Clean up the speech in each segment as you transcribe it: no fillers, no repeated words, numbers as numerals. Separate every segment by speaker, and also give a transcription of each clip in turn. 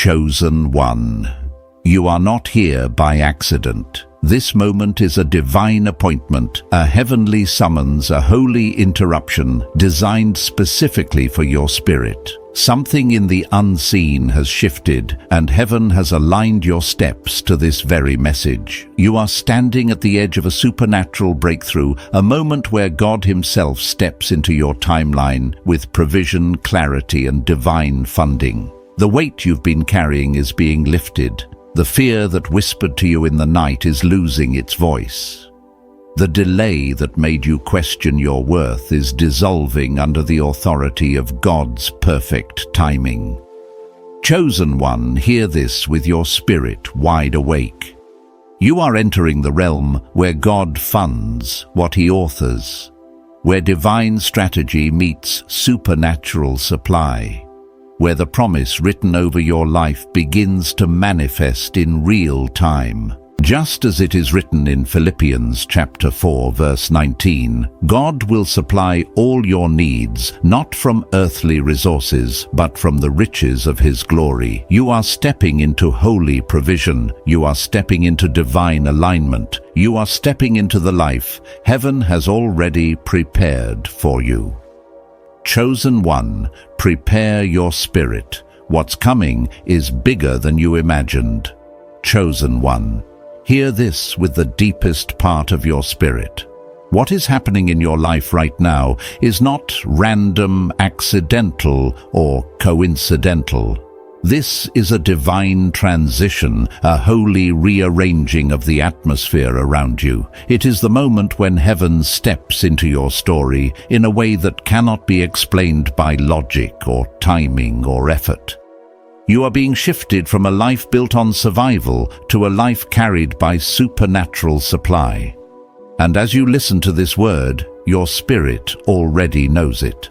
Speaker 1: Chosen one. You are not here by accident. This moment is a divine appointment, a heavenly summons, a holy interruption designed specifically for your spirit. Something in the unseen has shifted, and heaven has aligned your steps to this very message. You are standing at the edge of a supernatural breakthrough, a moment where God Himself steps into your timeline with provision, clarity, and divine funding. The weight you've been carrying is being lifted. The fear that whispered to you in the night is losing its voice. The delay that made you question your worth is dissolving under the authority of God's perfect timing. Chosen one, hear this with your spirit wide awake. You are entering the realm where God funds what He authors, where divine strategy meets supernatural supply, where the promise written over your life begins to manifest in real time. Just as it is written in Philippians chapter 4, verse 19, God will supply all your needs, not from earthly resources, but from the riches of His glory. You are stepping into holy provision. You are stepping into divine alignment. You are stepping into the life heaven has already prepared for you. Chosen one, prepare your spirit. What's coming is bigger than you imagined. Chosen one, hear this with the deepest part of your spirit. What is happening in your life right now is not random, accidental, or coincidental. This is a divine transition, a holy rearranging of the atmosphere around you. It is the moment when heaven steps into your story in a way that cannot be explained by logic or timing or effort. You are being shifted from a life built on survival to a life carried by supernatural supply. And as you listen to this word, your spirit already knows it.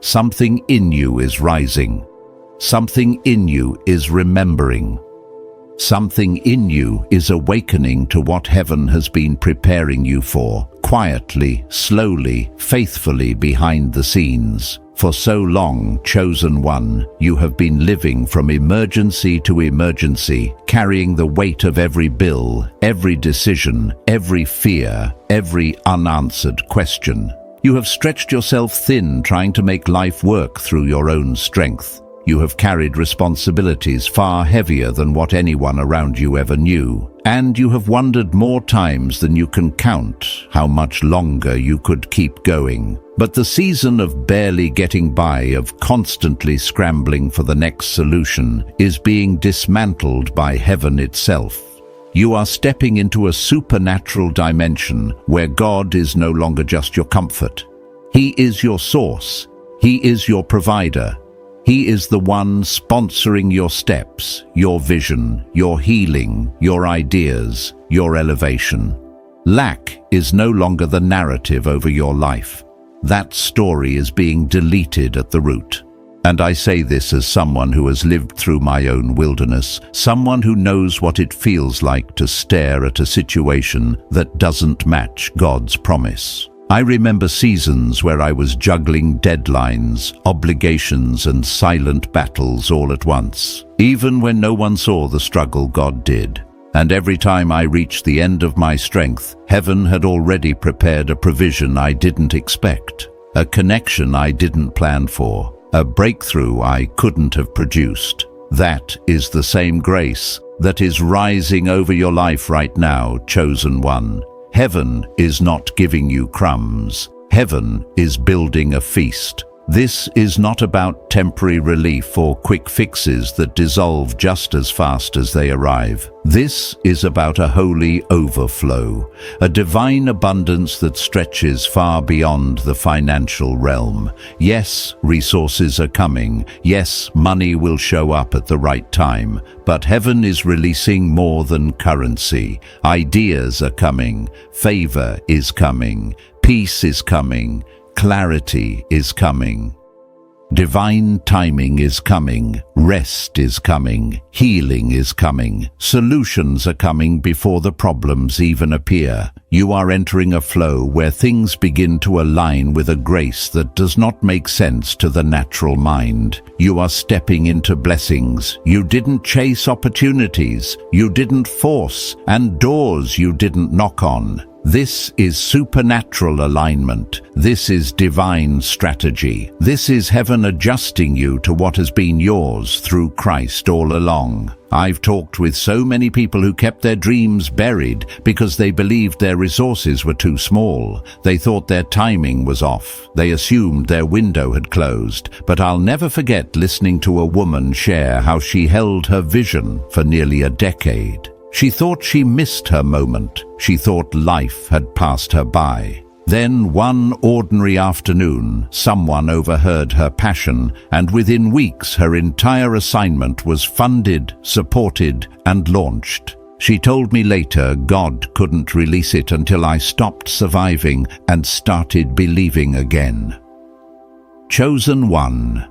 Speaker 1: Something in you is rising. Something in you is remembering. Something in you is awakening to what heaven has been preparing you for, quietly, slowly, faithfully behind the scenes. For so long, chosen one, you have been living from emergency to emergency, carrying the weight of every bill, every decision, every fear, every unanswered question. You have stretched yourself thin trying to make life work through your own strength. You have carried responsibilities far heavier than what anyone around you ever knew. And you have wondered more times than you can count how much longer you could keep going. But the season of barely getting by, of constantly scrambling for the next solution, is being dismantled by heaven itself. You are stepping into a supernatural dimension where God is no longer just your comfort. He is your source. He is your provider. He is the one sponsoring your steps, your vision, your healing, your ideas, your elevation. Lack is no longer the narrative over your life. That story is being deleted at the root. And I say this as someone who has lived through my own wilderness, someone who knows what it feels like to stare at a situation that doesn't match God's promise. I remember seasons where I was juggling deadlines, obligations, and silent battles all at once, even when no one saw the struggle God did. And every time I reached the end of my strength, heaven had already prepared a provision I didn't expect, a connection I didn't plan for, a breakthrough I couldn't have produced. That is the same grace that is rising over your life right now, chosen one. Heaven is not giving you crumbs. Heaven is building a feast. This is not about temporary relief or quick fixes that dissolve just as fast as they arrive. This is about a holy overflow, a divine abundance that stretches far beyond the financial realm. Yes, resources are coming. Yes, money will show up at the right time. But heaven is releasing more than currency. Ideas are coming. Favor is coming. Peace is coming. Clarity is coming. Divine timing is coming, rest is coming, healing is coming, solutions are coming before the problems even appear. You are entering a flow where things begin to align with a grace that does not make sense to the natural mind. You are stepping into blessings. You didn't chase opportunities, you didn't force, and doors you didn't knock on. This is supernatural alignment. This is divine strategy. This is heaven adjusting you to what has been yours through Christ all along. I've talked with so many people who kept their dreams buried because they believed their resources were too small. They thought their timing was off. They assumed their window had closed. But I'll never forget listening to a woman share how she held her vision for nearly a decade. She thought she missed her moment. She thought life had passed her by. Then one ordinary afternoon, someone overheard her passion, and within weeks her entire assignment was funded, supported, and launched. She told me later God couldn't release it until I stopped surviving and started believing again. Chosen one.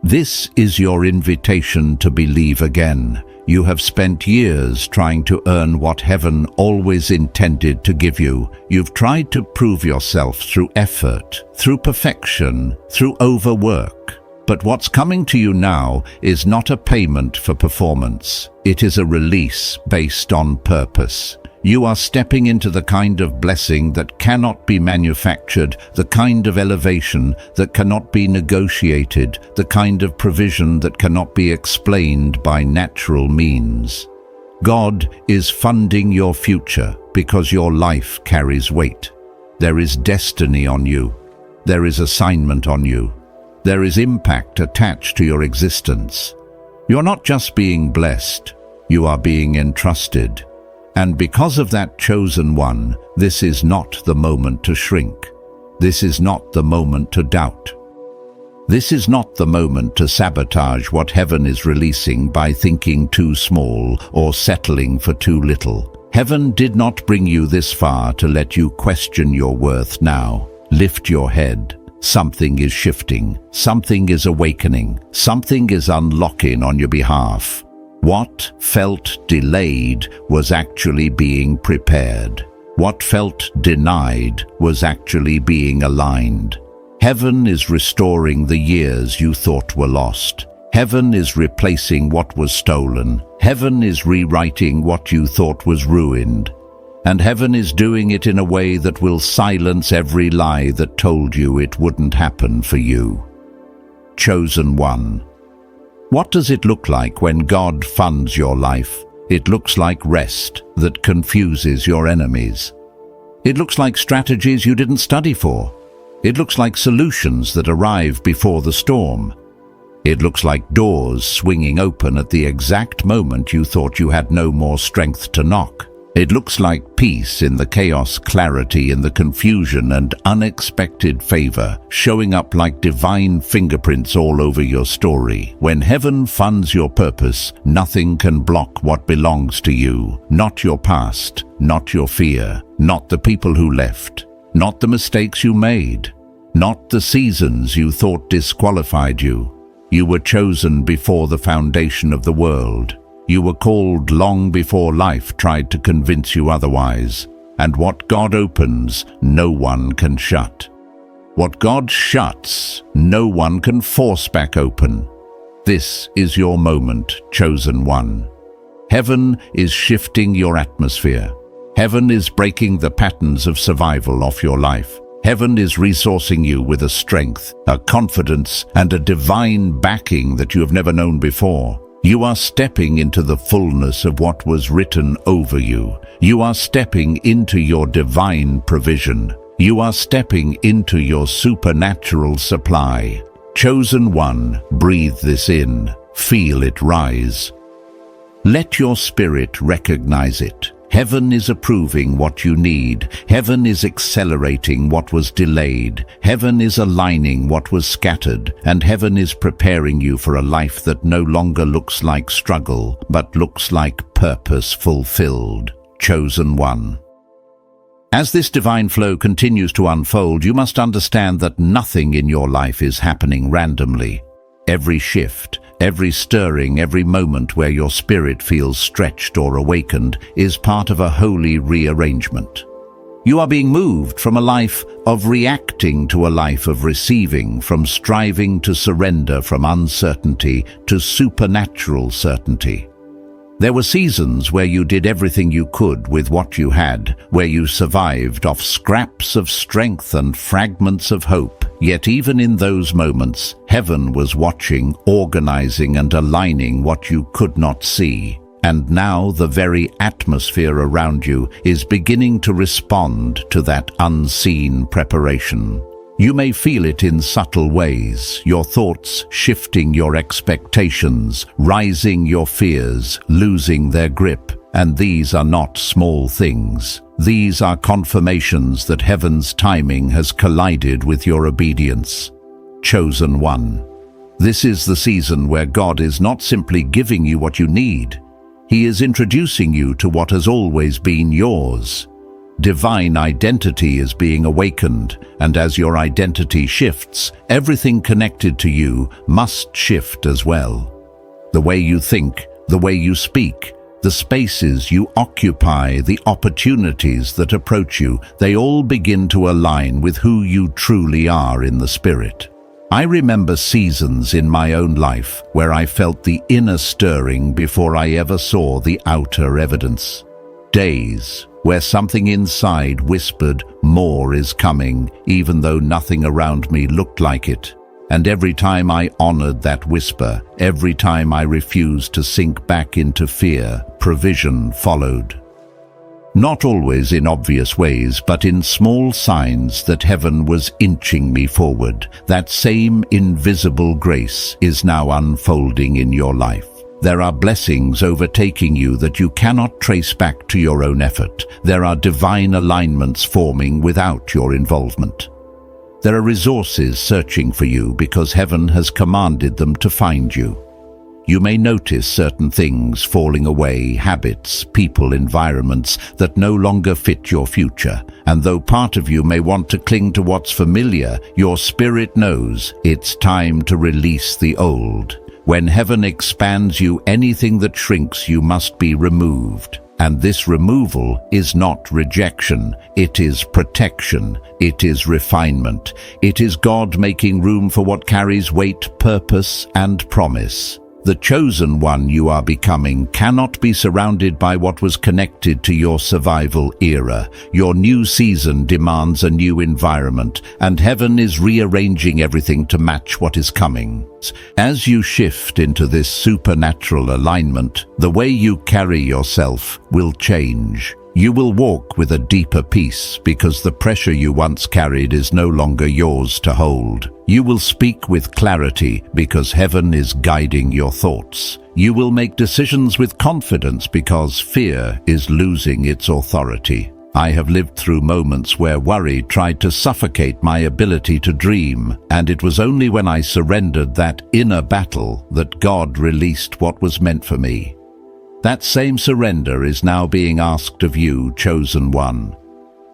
Speaker 1: This is your invitation to believe again. You have spent years trying to earn what heaven always intended to give you. You've tried to prove yourself through effort, through perfection, through overwork. But what's coming to you now is not a payment for performance. It is a release based on purpose. You are stepping into the kind of blessing that cannot be manufactured, the kind of elevation that cannot be negotiated, the kind of provision that cannot be explained by natural means. God is funding your future because your life carries weight. There is destiny on you. There is assignment on you. There is impact attached to your existence. You're not just being blessed, you are being entrusted. And because of that chosen one, this is not the moment to shrink. This is not the moment to doubt. This is not the moment to sabotage what heaven is releasing by thinking too small or settling for too little. Heaven did not bring you this far to let you question your worth now. Lift your head. Something is shifting. Something is awakening. Something is unlocking on your behalf. What felt delayed was actually being prepared. What felt denied was actually being aligned. Heaven is restoring the years you thought were lost. Heaven is replacing what was stolen. Heaven is rewriting what you thought was ruined. And heaven is doing it in a way that will silence every lie that told you it wouldn't happen for you. Chosen one. What does it look like when God funds your life? It looks like rest that confuses your enemies. It looks like strategies you didn't study for. It looks like solutions that arrive before the storm. It looks like doors swinging open at the exact moment you thought you had no more strength to knock. It looks like peace in the chaos, clarity in the confusion, and unexpected favor showing up like divine fingerprints all over your story. When heaven funds your purpose, nothing can block what belongs to you. Not your past, not your fear, not the people who left, not the mistakes you made, not the seasons you thought disqualified you. You were chosen before the foundation of the world. You were called long before life tried to convince you otherwise. And what God opens, no one can shut. What God shuts, no one can force back open. This is your moment, chosen one. Heaven is shifting your atmosphere. Heaven is breaking the patterns of survival off your life. Heaven is resourcing you with a strength, a confidence, and a divine backing that you have never known before. You are stepping into the fullness of what was written over you. You are stepping into your divine provision. You are stepping into your supernatural supply. Chosen one, breathe this in. Feel it rise. Let your spirit recognize it. Heaven is approving what you need. Heaven is accelerating what was delayed. Heaven is aligning what was scattered. And heaven is preparing you for a life that no longer looks like struggle, but looks like purpose fulfilled. Chosen one. As this divine flow continues to unfold, you must understand that nothing in your life is happening randomly. Every shift, every stirring, every moment where your spirit feels stretched or awakened is part of a holy rearrangement. You are being moved from a life of reacting to a life of receiving, from striving to surrender, from uncertainty to supernatural certainty. There were seasons where you did everything you could with what you had, where you survived off scraps of strength and fragments of hope. Yet even in those moments, heaven was watching, organizing and aligning what you could not see. And now the very atmosphere around you is beginning to respond to that unseen preparation. You may feel it in subtle ways, your thoughts shifting your expectations, rising your fears, losing their grip. And these are not small things. These are confirmations that heaven's timing has collided with your obedience. Chosen one. This is the season where God is not simply giving you what you need. He is introducing you to what has always been yours. Divine identity is being awakened, and as your identity shifts, everything connected to you must shift as well. The way you think, the way you speak, the spaces you occupy, the opportunities that approach you, they all begin to align with who you truly are in the spirit. I remember seasons in my own life where I felt the inner stirring before I ever saw the outer evidence. Days where something inside whispered, more is coming, even though nothing around me looked like it. And every time I honored that whisper, every time I refused to sink back into fear, provision followed. Not always in obvious ways, but in small signs that heaven was inching me forward. That same invisible grace is now unfolding in your life. There are blessings overtaking you that you cannot trace back to your own effort. There are divine alignments forming without your involvement. There are resources searching for you because heaven has commanded them to find you. You may notice certain things falling away, habits, people, environments that no longer fit your future. And though part of you may want to cling to what's familiar, your spirit knows it's time to release the old. When heaven expands you, anything that shrinks you must be removed. And this removal is not rejection, it is protection, it is refinement. It is God making room for what carries weight, purpose, and promise. The chosen one you are becoming cannot be surrounded by what was connected to your survival era. Your new season demands a new environment, and heaven is rearranging everything to match what is coming. As you shift into this supernatural alignment, the way you carry yourself will change. You will walk with a deeper peace because the pressure you once carried is no longer yours to hold. You will speak with clarity because heaven is guiding your thoughts. You will make decisions with confidence because fear is losing its authority. I have lived through moments where worry tried to suffocate my ability to dream, and it was only when I surrendered that inner battle that God released what was meant for me. That same surrender is now being asked of you, chosen one.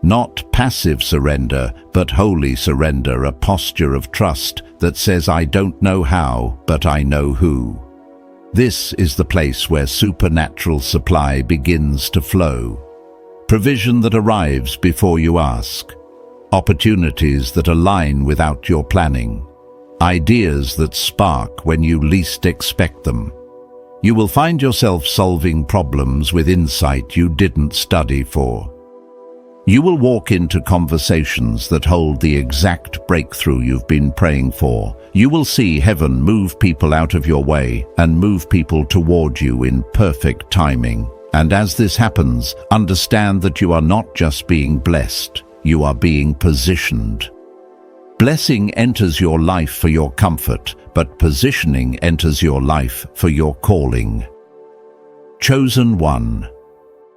Speaker 1: Not passive surrender, but holy surrender, a posture of trust that says, I don't know how, but I know who. This is the place where supernatural supply begins to flow. Provision that arrives before you ask. Opportunities that align without your planning. Ideas that spark when you least expect them. You will find yourself solving problems with insight you didn't study for. You will walk into conversations that hold the exact breakthrough you've been praying for. You will see heaven move people out of your way and move people toward you in perfect timing. And as this happens, understand that you are not just being blessed, you are being positioned. Blessing enters your life for your comfort, but positioning enters your life for your calling. Chosen one.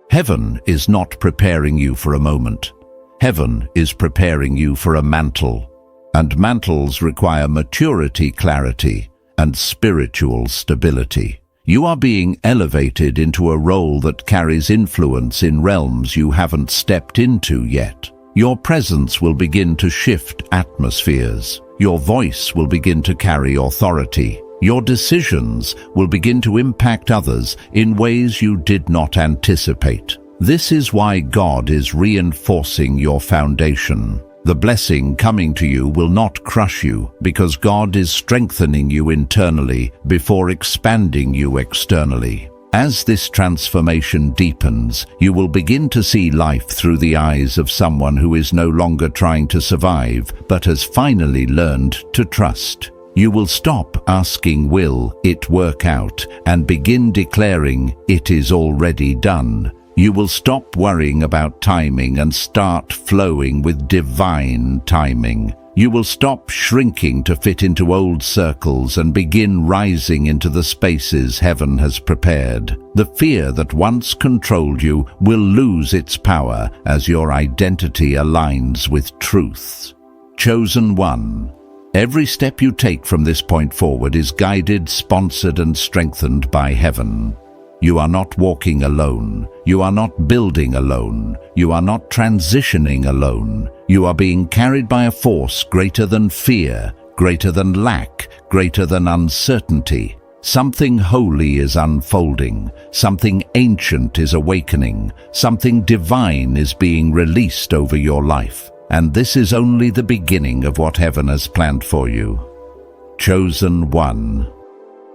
Speaker 1: Heaven is not preparing you for a moment. Heaven is preparing you for a mantle. And mantles require maturity, clarity, and spiritual stability. You are being elevated into a role that carries influence in realms you haven't stepped into yet. Your presence will begin to shift atmospheres. Your voice will begin to carry authority. Your decisions will begin to impact others in ways you did not anticipate. This is why God is reinforcing your foundation. The blessing coming to you will not crush you, because God is strengthening you internally before expanding you externally. As this transformation deepens, you will begin to see life through the eyes of someone who is no longer trying to survive, but has finally learned to trust. You will stop asking, "Will it work out?" and begin declaring, "It is already done." You will stop worrying about timing and start flowing with divine timing. You will stop shrinking to fit into old circles and begin rising into the spaces heaven has prepared. The fear that once controlled you will lose its power as your identity aligns with truth. Chosen one. Every step you take from this point forward is guided, sponsored, and strengthened by heaven. You are not walking alone. You are not building alone. You are not transitioning alone. You are being carried by a force greater than fear, greater than lack, greater than uncertainty. Something holy is unfolding. Something ancient is awakening. Something divine is being released over your life. And this is only the beginning of what heaven has planned for you. Chosen one.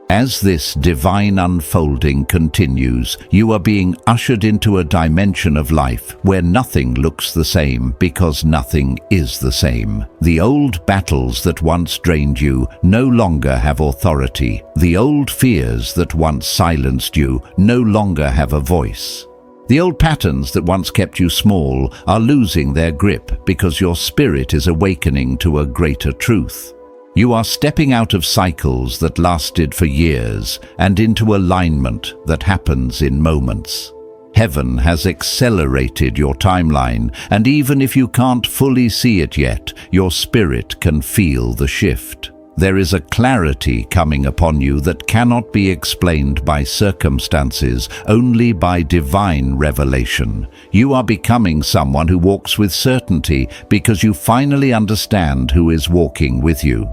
Speaker 1: As this divine unfolding continues, you are being ushered into a dimension of life where nothing looks the same because nothing is the same. The old battles that once drained you no longer have authority. The old fears that once silenced you no longer have a voice. The old patterns that once kept you small are losing their grip because your spirit is awakening to a greater truth. You are stepping out of cycles that lasted for years and into alignment that happens in moments. Heaven has accelerated your timeline, and even if you can't fully see it yet, your spirit can feel the shift. There is a clarity coming upon you that cannot be explained by circumstances, only by divine revelation. You are becoming someone who walks with certainty because you finally understand who is walking with you.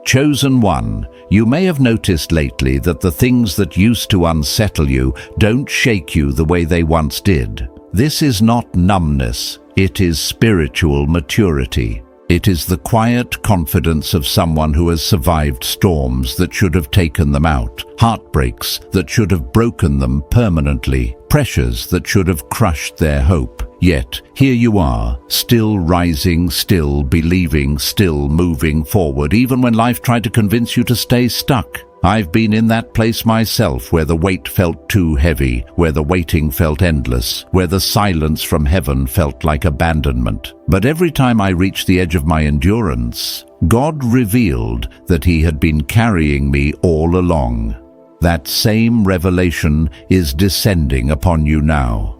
Speaker 1: Chosen one, you may have noticed lately that the things that used to unsettle you don't shake you the way they once did. This is not numbness, it is spiritual maturity. It is the quiet confidence of someone who has survived storms that should have taken them out, heartbreaks that should have broken them permanently, pressures that should have crushed their hope. Yet, here you are, still rising, still believing, still moving forward, even when life tried to convince you to stay stuck. I've been in that place myself, where the weight felt too heavy, where the waiting felt endless, where the silence from heaven felt like abandonment. But every time I reached the edge of my endurance, God revealed that He had been carrying me all along. That same revelation is descending upon you now.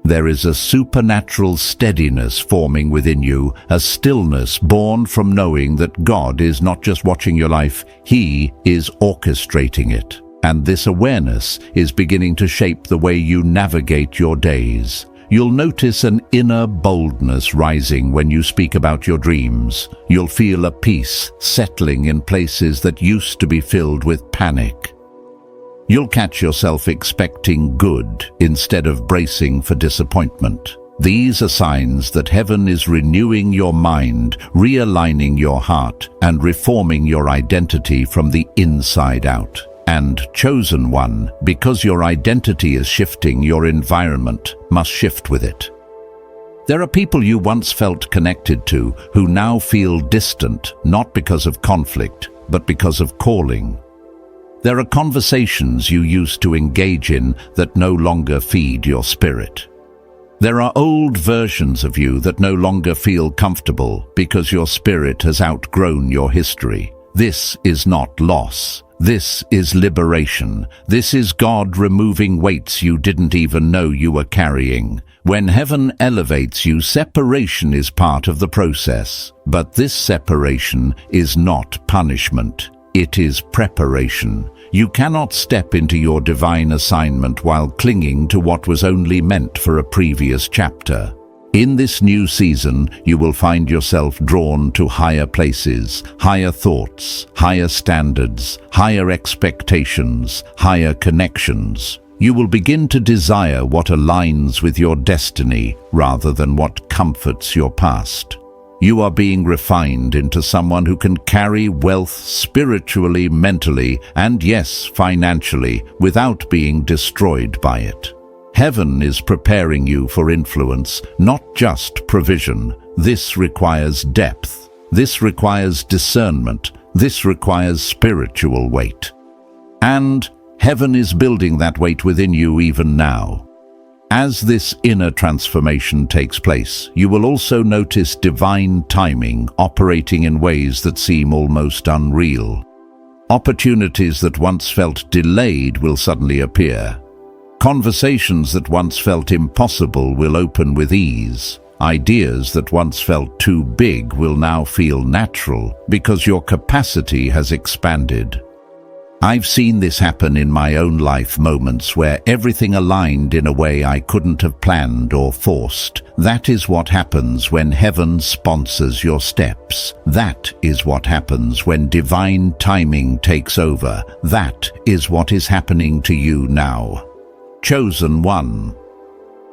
Speaker 1: There is a supernatural steadiness forming within you, a stillness born from knowing that God is not just watching your life, He is orchestrating it. And this awareness is beginning to shape the way you navigate your days. You'll notice an inner boldness rising when you speak about your dreams. You'll feel a peace settling in places that used to be filled with panic. You'll catch yourself expecting good instead of bracing for disappointment. These are signs that heaven is renewing your mind, realigning your heart, and reforming your identity from the inside out. And chosen one, because your identity is shifting, your environment must shift with it. There are people you once felt connected to who now feel distant, not because of conflict, but because of calling. There are conversations you used to engage in that no longer feed your spirit. There are old versions of you that no longer feel comfortable because your spirit has outgrown your history. This is not loss. This is liberation. This is God removing weights you didn't even know you were carrying. When heaven elevates you, separation is part of the process. But this separation is not punishment. It is preparation. You cannot step into your divine assignment while clinging to what was only meant for a previous chapter. In this new season, you will find yourself drawn to higher places, higher thoughts, higher standards, higher expectations, higher connections. You will begin to desire what aligns with your destiny rather than what comforts your past. You are being refined into someone who can carry wealth spiritually, mentally, and yes, financially, without being destroyed by it. Heaven is preparing you for influence, not just provision. This requires depth. This requires discernment. This requires spiritual weight. And heaven is building that weight within you even now. As this inner transformation takes place, you will also notice divine timing operating in ways that seem almost unreal. Opportunities that once felt delayed will suddenly appear. Conversations that once felt impossible will open with ease. Ideas that once felt too big will now feel natural because your capacity has expanded. I've seen this happen in my own life, moments where everything aligned in a way I couldn't have planned or forced. That is what happens when heaven sponsors your steps. That is what happens when divine timing takes over. That is what is happening to you now. Chosen one.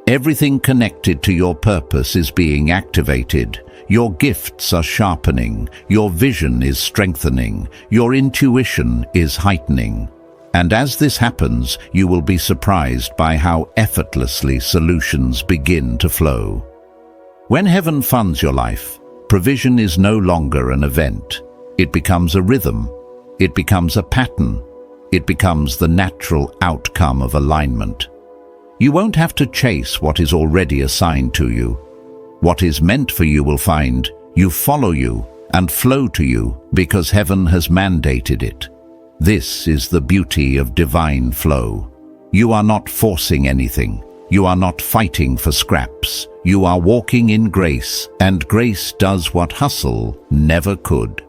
Speaker 1: Everything connected to your purpose is being activated. Your gifts are sharpening. Your vision is strengthening. Your intuition is heightening. And as this happens, you will be surprised by how effortlessly solutions begin to flow. When heaven funds your life, provision is no longer an event. It becomes a rhythm. It becomes a pattern. It becomes the natural outcome of alignment. You won't have to chase what is already assigned to you. What is meant for you will find you, follow you, and flow to you because heaven has mandated it. This is the beauty of divine flow. You are not forcing anything. You are not fighting for scraps. You are walking in grace, and grace does what hustle never could.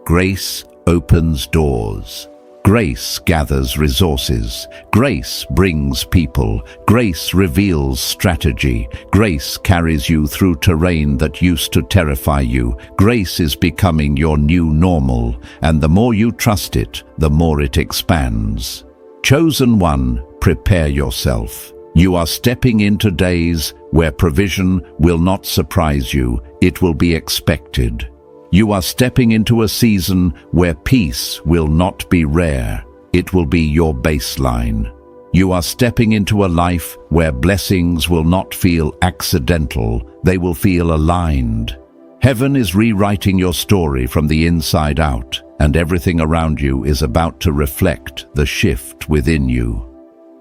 Speaker 1: Grace opens doors. Grace gathers resources. Grace brings people. Grace reveals strategy. Grace carries you through terrain that used to terrify you. Grace is becoming your new normal, and the more you trust it, the more it expands. Chosen one, prepare yourself. You are stepping into days where provision will not surprise you, it will be expected. You are stepping into a season where peace will not be rare, it will be your baseline. You are stepping into a life where blessings will not feel accidental, they will feel aligned. Heaven is rewriting your story from the inside out, and everything around you is about to reflect the shift within you.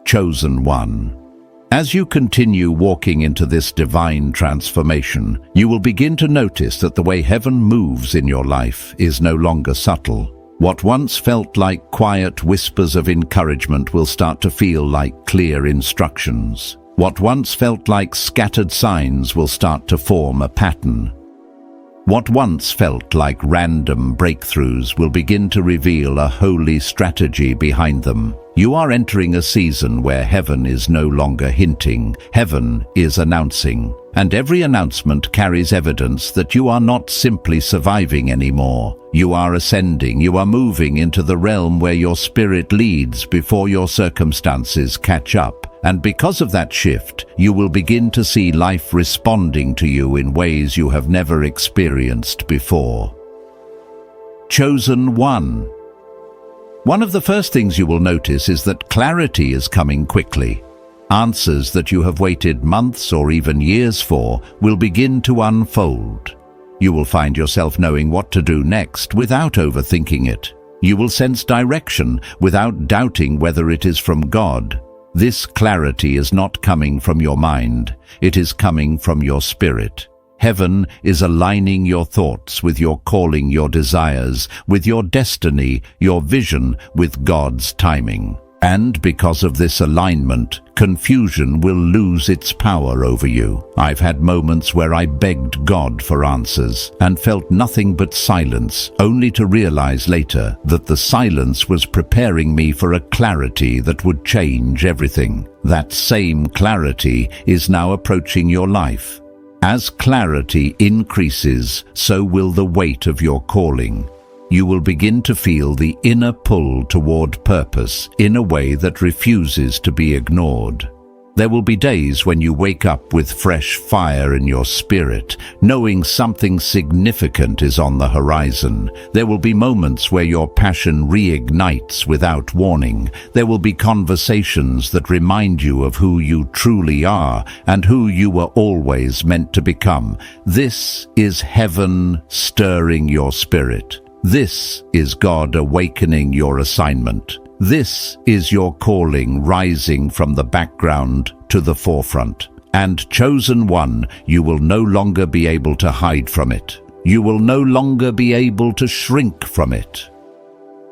Speaker 1: Chosen one. As you continue walking into this divine transformation, you will begin to notice that the way heaven moves in your life is no longer subtle. What once felt like quiet whispers of encouragement will start to feel like clear instructions. What once felt like scattered signs will start to form a pattern. What once felt like random breakthroughs will begin to reveal a holy strategy behind them. You are entering a season where heaven is no longer hinting, heaven is announcing. And every announcement carries evidence that you are not simply surviving anymore. You are ascending, you are moving into the realm where your spirit leads before your circumstances catch up. And because of that shift, you will begin to see life responding to you in ways you have never experienced before. Chosen one. One of the first things you will notice is that clarity is coming quickly. Answers that you have waited months or even years for will begin to unfold. You will find yourself knowing what to do next without overthinking it. You will sense direction without doubting whether it is from God. This clarity is not coming from your mind, it is coming from your spirit. Heaven is aligning your thoughts with your calling, your desires, with your destiny, your vision, with God's timing. And because of this alignment confusion will lose its power over you. I've had moments where I begged God for answers and felt nothing but silence, only to realize later that the silence was preparing me for a clarity that would change everything. That same clarity is now approaching your life. As clarity increases, so will the weight of your calling. You will begin to feel the inner pull toward purpose in a way that refuses to be ignored. There will be days when you wake up with fresh fire in your spirit, knowing something significant is on the horizon. There will be moments where your passion reignites without warning. There will be conversations that remind you of who you truly are and who you were always meant to become. This is heaven stirring your spirit. This is God awakening your assignment. This is your calling rising from the background to the forefront. And chosen one, you will no longer be able to hide from it. You will no longer be able to shrink from it.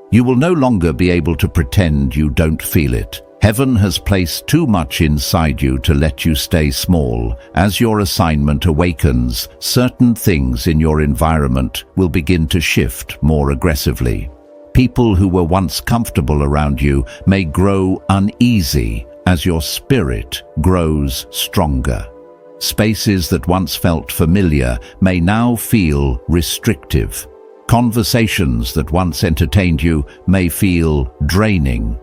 Speaker 1: You will no longer be able to pretend you don't feel it. Heaven has placed too much inside you to let you stay small. As your assignment awakens, certain things in your environment will begin to shift more aggressively. People who were once comfortable around you may grow uneasy as your spirit grows stronger. Spaces that once felt familiar may now feel restrictive. Conversations that once entertained you may feel draining.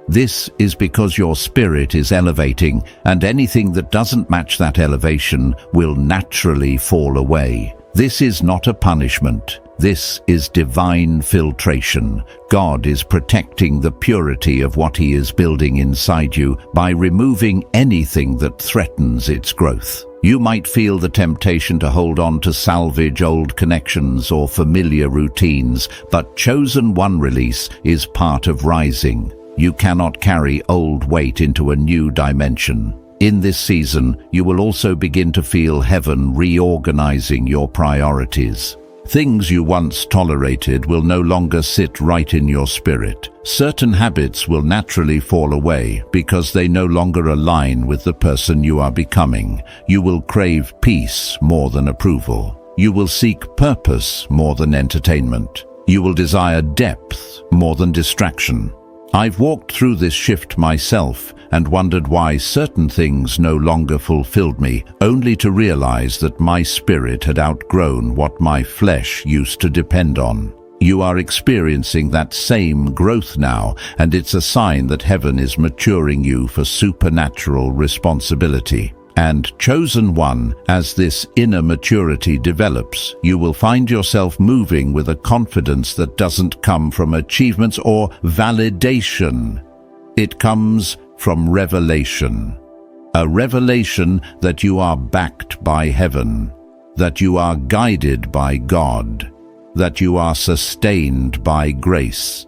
Speaker 1: This is because your spirit is elevating, and anything that doesn't match that elevation will naturally fall away. This is not a punishment. This is divine filtration. God is protecting the purity of what He is building inside you by removing anything that threatens its growth. You might feel the temptation to hold on to salvage old connections or familiar routines, but chosen one release is part of rising. You cannot carry old weight into a new dimension. In this season, you will also begin to feel heaven reorganizing your priorities. Things you once tolerated will no longer sit right in your spirit. Certain habits will naturally fall away because they no longer align with the person you are becoming. You will crave peace more than approval. You will seek purpose more than entertainment. You will desire depth more than distraction. I've walked through this shift myself and wondered why certain things no longer fulfilled me, only to realize that my spirit had outgrown what my flesh used to depend on. You are experiencing that same growth now, and it's a sign that heaven is maturing you for supernatural responsibility. And chosen one, as this inner maturity develops, you will find yourself moving with a confidence that doesn't come from achievements or validation. It comes from revelation. A revelation that you are backed by heaven, that you are guided by God, that you are sustained by grace.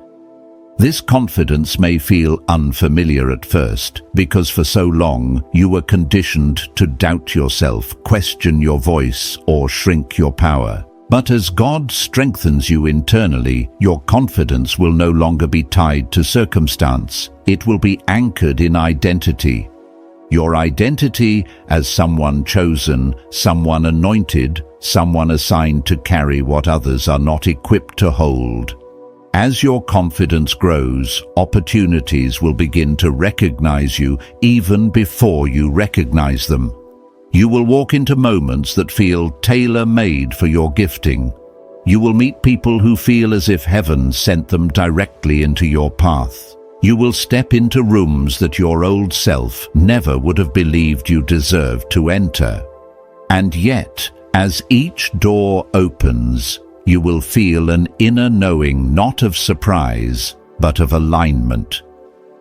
Speaker 1: This confidence may feel unfamiliar at first, because for so long you were conditioned to doubt yourself, question your voice, or shrink your power. But as God strengthens you internally, your confidence will no longer be tied to circumstance. It will be anchored in identity. Your identity as someone chosen, someone anointed, someone assigned to carry what others are not equipped to hold. As your confidence grows, opportunities will begin to recognize you even before you recognize them. You will walk into moments that feel tailor-made for your gifting. You will meet people who feel as if heaven sent them directly into your path. You will step into rooms that your old self never would have believed you deserved to enter. And yet, as each door opens, you will feel an inner knowing not of surprise, but of alignment.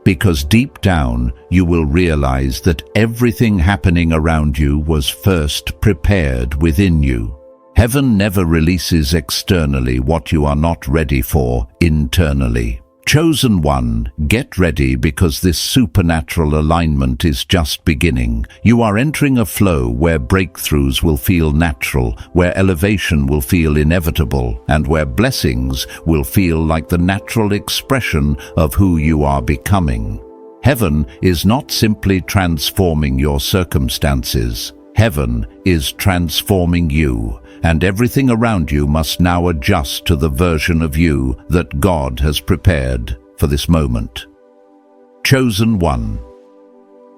Speaker 1: Because deep down, you will realize that everything happening around you was first prepared within you. Heaven never releases externally what you are not ready for internally. Chosen one, get ready, because this supernatural alignment is just beginning. You are entering a flow where breakthroughs will feel natural, where elevation will feel inevitable, and where blessings will feel like the natural expression of who you are becoming. Heaven is not simply transforming your circumstances. Heaven is transforming you, and everything around you must now adjust to the version of you that God has prepared for this moment. Chosen one.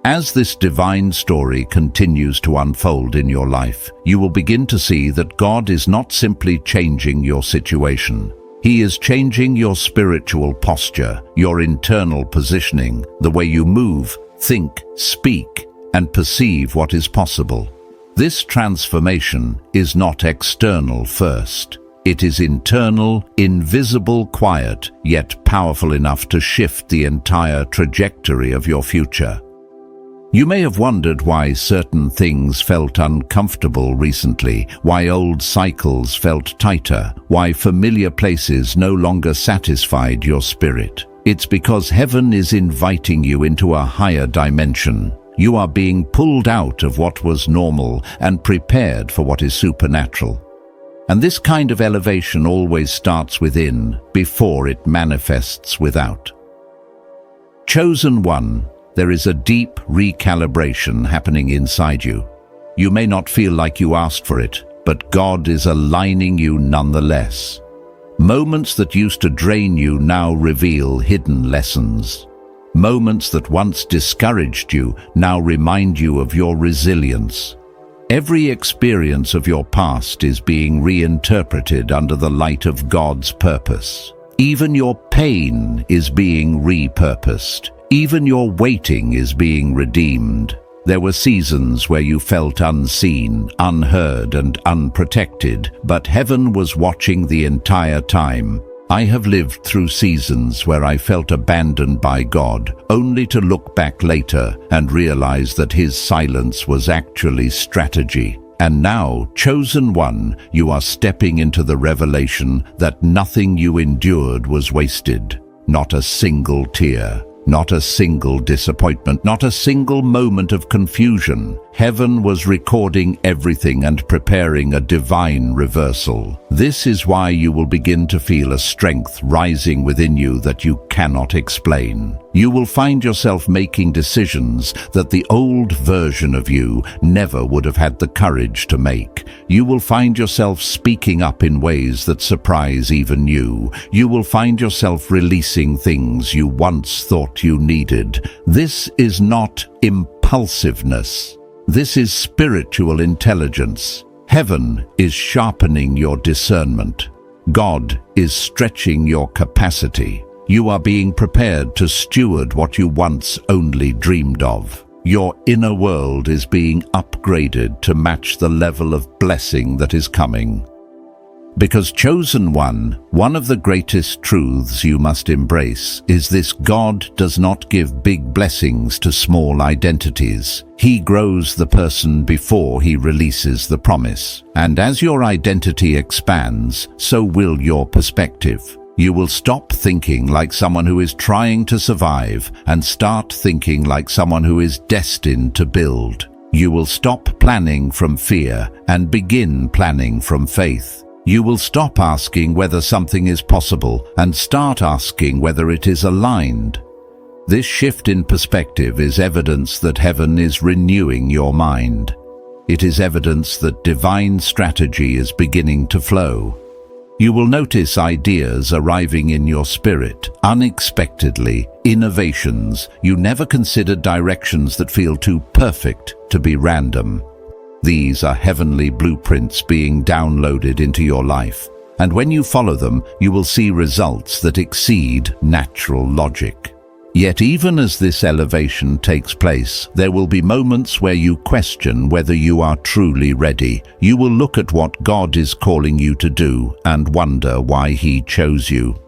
Speaker 1: As this divine story continues to unfold in your life, you will begin to see that God is not simply changing your situation. He is changing your spiritual posture, your internal positioning, the way you move, think, speak, and perceive what is possible. This transformation is not external first. It is internal, invisible, quiet, yet powerful enough to shift the entire trajectory of your future. You may have wondered why certain things felt uncomfortable recently, why old cycles felt tighter, why familiar places no longer satisfied your spirit. It's because heaven is inviting you into a higher dimension. You are being pulled out of what was normal and prepared for what is supernatural. And this kind of elevation always starts within before it manifests without. Chosen one. There is a deep recalibration happening inside you. You may not feel like you asked for it, but God is aligning you nonetheless. Moments that used to drain you now reveal hidden lessons. Moments that once discouraged you now remind you of your resilience. Every experience of your past is being reinterpreted under the light of God's purpose. Even your pain is being repurposed. Even your waiting is being redeemed. There were seasons where you felt unseen, unheard, and unprotected, but heaven was watching the entire time. I have lived through seasons where I felt abandoned by God, only to look back later and realize that His silence was actually strategy. And now, chosen one, you are stepping into the revelation that nothing you endured was wasted. Not a single tear. Not a single disappointment, not a single moment of confusion. Heaven was recording everything and preparing a divine reversal. This is why you will begin to feel a strength rising within you that you cannot explain. You will find yourself making decisions that the old version of you never would have had the courage to make. You will find yourself speaking up in ways that surprise even you. You will find yourself releasing things you once thought you needed. This is not impulsiveness. This is spiritual intelligence. Heaven is sharpening your discernment. God is stretching your capacity. You are being prepared to steward what you once only dreamed of. Your inner world is being upgraded to match the level of blessing that is coming. Because chosen one of the greatest truths you must embrace is this: God does not give big blessings to small identities. He grows the person before He releases the promise. And as your identity expands, so will your perspective. You will stop thinking like someone who is trying to survive and start thinking like someone who is destined to build. You will stop planning from fear and begin planning from faith. You will stop asking whether something is possible and start asking whether it is aligned. This shift in perspective is evidence that heaven is renewing your mind. It is evidence that divine strategy is beginning to flow. You will notice ideas arriving in your spirit, unexpectedly, innovations you never considered, directions that feel too perfect to be random. These are heavenly blueprints being downloaded into your life, and when you follow them, you will see results that exceed natural logic. Yet even as this elevation takes place, there will be moments where you question whether you are truly ready. You will look at what God is calling you to do and wonder why He chose you.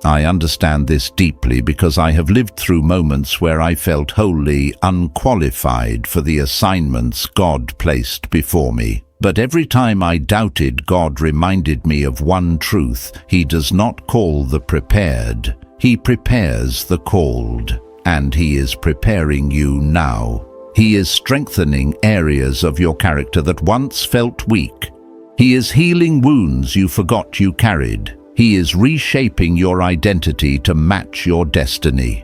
Speaker 1: I understand this deeply because I have lived through moments where I felt wholly unqualified for the assignments God placed before me. But every time I doubted, God reminded me of one truth: He does not call the prepared. He prepares the called, and He is preparing you now. He is strengthening areas of your character that once felt weak. He is healing wounds you forgot you carried. He is reshaping your identity to match your destiny.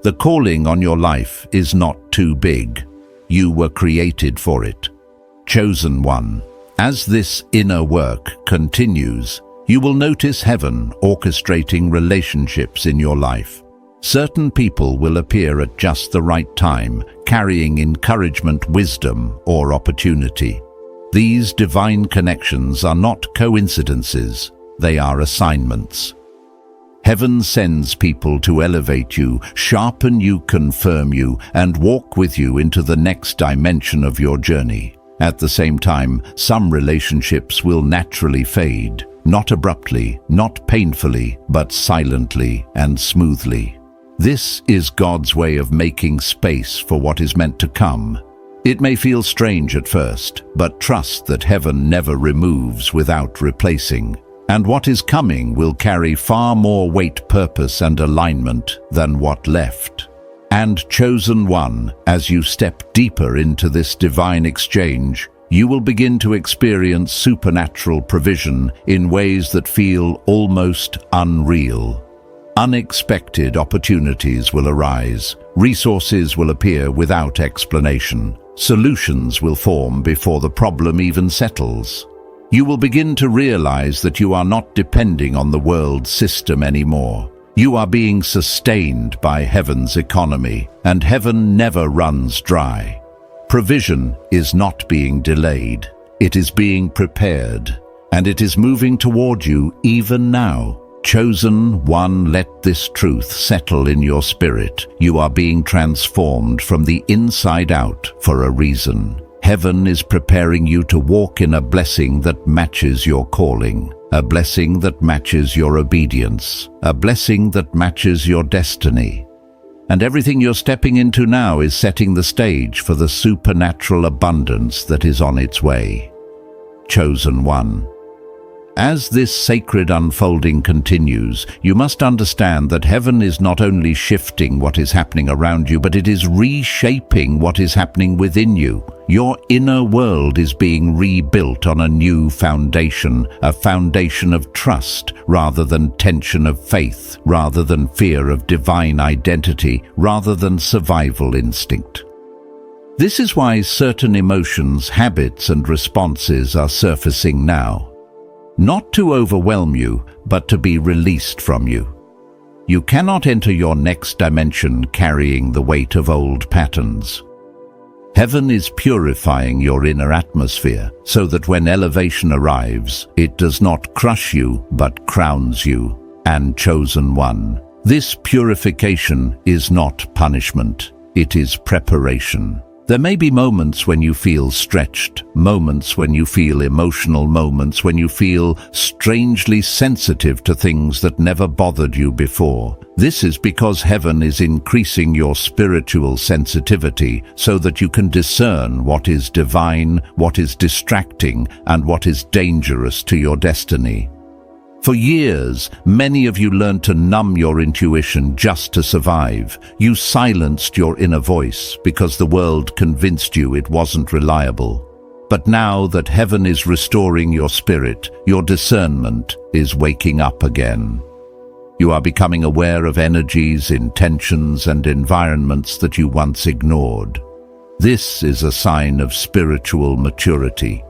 Speaker 1: The calling on your life is not too big. You were created for it. Chosen one. As this inner work continues, you will notice heaven orchestrating relationships in your life. Certain people will appear at just the right time, carrying encouragement, wisdom, or opportunity. These divine connections are not coincidences, they are assignments. Heaven sends people to elevate you, sharpen you, confirm you, and walk with you into the next dimension of your journey. At the same time, some relationships will naturally fade, not abruptly, not painfully, but silently and smoothly. This is God's way of making space for what is meant to come. It may feel strange at first, but trust that heaven never removes without replacing. And what is coming will carry far more weight, purpose, and alignment than what left. And chosen one, as you step deeper into this divine exchange, you will begin to experience supernatural provision in ways that feel almost unreal. Unexpected opportunities will arise, resources will appear without explanation, solutions will form before the problem even settles. You will begin to realize that you are not depending on the world system anymore. You are being sustained by heaven's economy, and heaven never runs dry. Provision is not being delayed. It is being prepared, and it is moving toward you even now. Chosen one, let this truth settle in your spirit. You are being transformed from the inside out for a reason. Heaven is preparing you to walk in a blessing that matches your calling, a blessing that matches your obedience, a blessing that matches your destiny. And everything you're stepping into now is setting the stage for the supernatural abundance that is on its way. Chosen one. As this sacred unfolding continues, you must understand that heaven is not only shifting what is happening around you, but it is reshaping what is happening within you. Your inner world is being rebuilt on a new foundation, a foundation of trust rather than tension, of faith rather than fear, of divine identity rather than survival instinct. This is why certain emotions, habits, and responses are surfacing now. Not to overwhelm you, but to be released from you. You cannot enter your next dimension carrying the weight of old patterns. Heaven is purifying your inner atmosphere so that when elevation arrives, it does not crush you, but crowns you. And chosen one. This purification is not punishment, it is preparation. There may be moments when you feel stretched, moments when you feel emotional, moments when you feel strangely sensitive to things that never bothered you before. This is because heaven is increasing your spiritual sensitivity so that you can discern what is divine, what is distracting, and what is dangerous to your destiny. For years, many of you learned to numb your intuition just to survive. You silenced your inner voice because the world convinced you it wasn't reliable. But now that heaven is restoring your spirit, your discernment is waking up again. You are becoming aware of energies, intentions, and environments that you once ignored. This is a sign of spiritual maturity.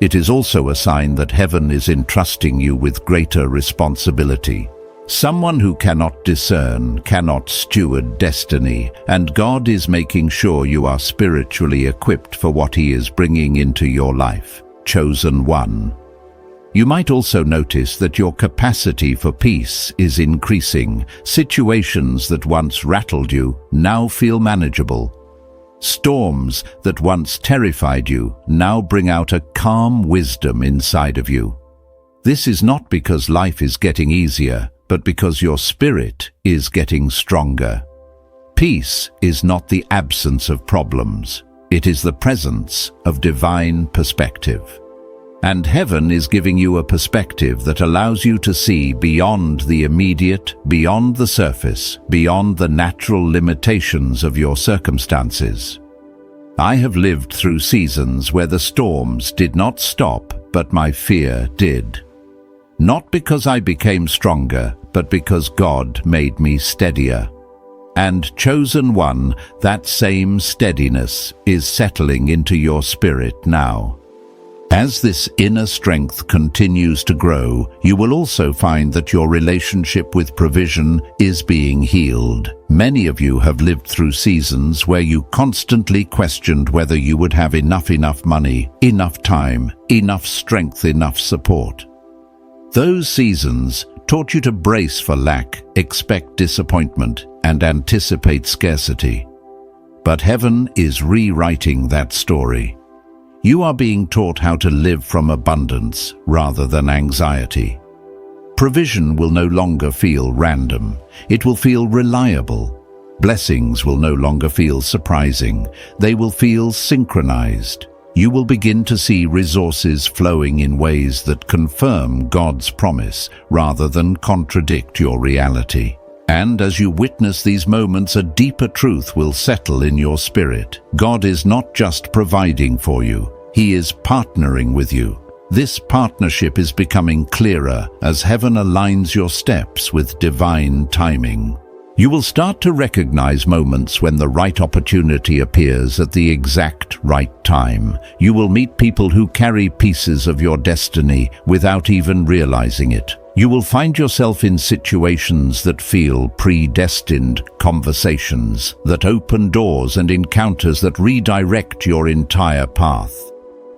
Speaker 1: It is also a sign that heaven is entrusting you with greater responsibility. Someone who cannot discern cannot steward destiny, and God is making sure you are spiritually equipped for what He is bringing into your life. Chosen one. You might also notice that your capacity for peace is increasing. Situations that once rattled you now feel manageable. Storms that once terrified you now bring out a calm wisdom inside of you. This is not because life is getting easier, but because your spirit is getting stronger. Peace is not the absence of problems. It is the presence of divine perspective. And heaven is giving you a perspective that allows you to see beyond the immediate, beyond the surface, beyond the natural limitations of your circumstances. I have lived through seasons where the storms did not stop, but my fear did. Not because I became stronger, but because God made me steadier. And chosen one, that same steadiness is settling into your spirit now. As this inner strength continues to grow, you will also find that your relationship with provision is being healed. Many of you have lived through seasons where you constantly questioned whether you would have enough money, enough time, enough strength, enough support. Those seasons taught you to brace for lack, expect disappointment, and anticipate scarcity. But heaven is rewriting that story. You are being taught how to live from abundance rather than anxiety. Provision will no longer feel random. It will feel reliable. Blessings will no longer feel surprising. They will feel synchronized. You will begin to see resources flowing in ways that confirm God's promise rather than contradict your reality. And as you witness these moments, a deeper truth will settle in your spirit. God is not just providing for you, He is partnering with you. This partnership is becoming clearer as heaven aligns your steps with divine timing. You will start to recognize moments when the right opportunity appears at the exact right time. You will meet people who carry pieces of your destiny without even realizing it. You will find yourself in situations that feel predestined, conversations that open doors, and encounters that redirect your entire path.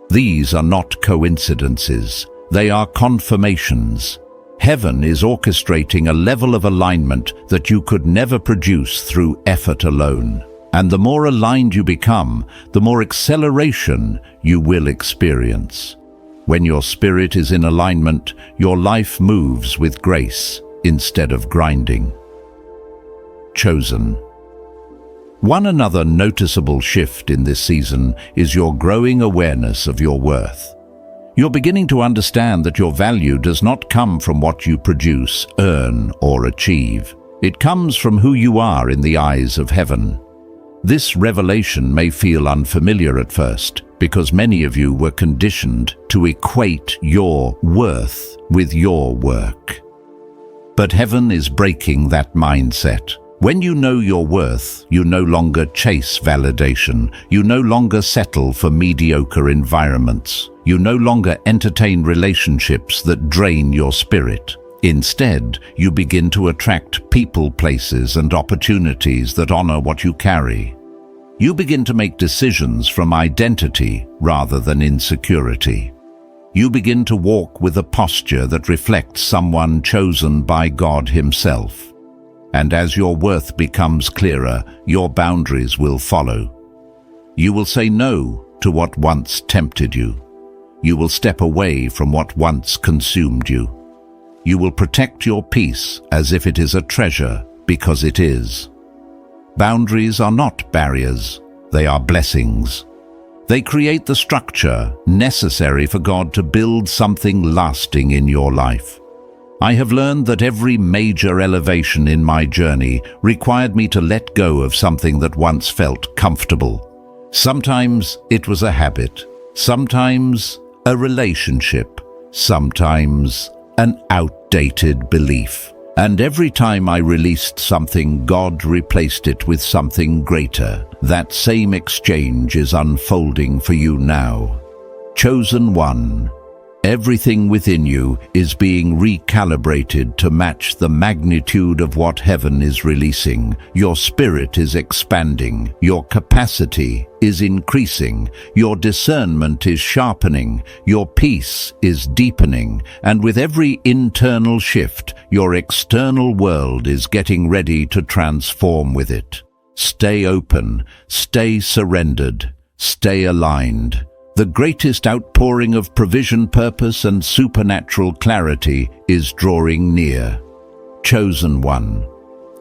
Speaker 1: These are not coincidences. They are confirmations. Heaven is orchestrating a level of alignment that you could never produce through effort alone. And the more aligned you become, the more acceleration you will experience. When your spirit is in alignment, your life moves with grace instead of grinding. Chosen. One another noticeable shift in this season is your growing awareness of your worth. You're beginning to understand that your value does not come from what you produce, earn, or achieve. It comes from who you are in the eyes of heaven. This revelation may feel unfamiliar at first, because many of you were conditioned to equate your worth with your work. But heaven is breaking that mindset. When you know your worth, you no longer chase validation. You no longer settle for mediocre environments. You no longer entertain relationships that drain your spirit. Instead, you begin to attract people, places, and opportunities that honor what you carry. You begin to make decisions from identity rather than insecurity. You begin to walk with a posture that reflects someone chosen by God Himself. And as your worth becomes clearer, your boundaries will follow. You will say no to what once tempted you. You will step away from what once consumed you. You will protect your peace as if it is a treasure, because it is. Boundaries are not barriers, they are blessings. They create the structure necessary for God to build something lasting in your life. I have learned that every major elevation in my journey required me to let go of something that once felt comfortable. Sometimes it was a habit, sometimes a relationship, sometimes an outdated belief. And every time I released something, God replaced it with something greater. That same exchange is unfolding for you now. Chosen one. Everything within you is being recalibrated to match the magnitude of what heaven is releasing. Your spirit is expanding. Your capacity is increasing. Your discernment is sharpening. Your peace is deepening. And with every internal shift, your external world is getting ready to transform with it. Stay open. Stay surrendered. Stay aligned. The greatest outpouring of provision, purpose, and supernatural clarity is drawing near. Chosen one.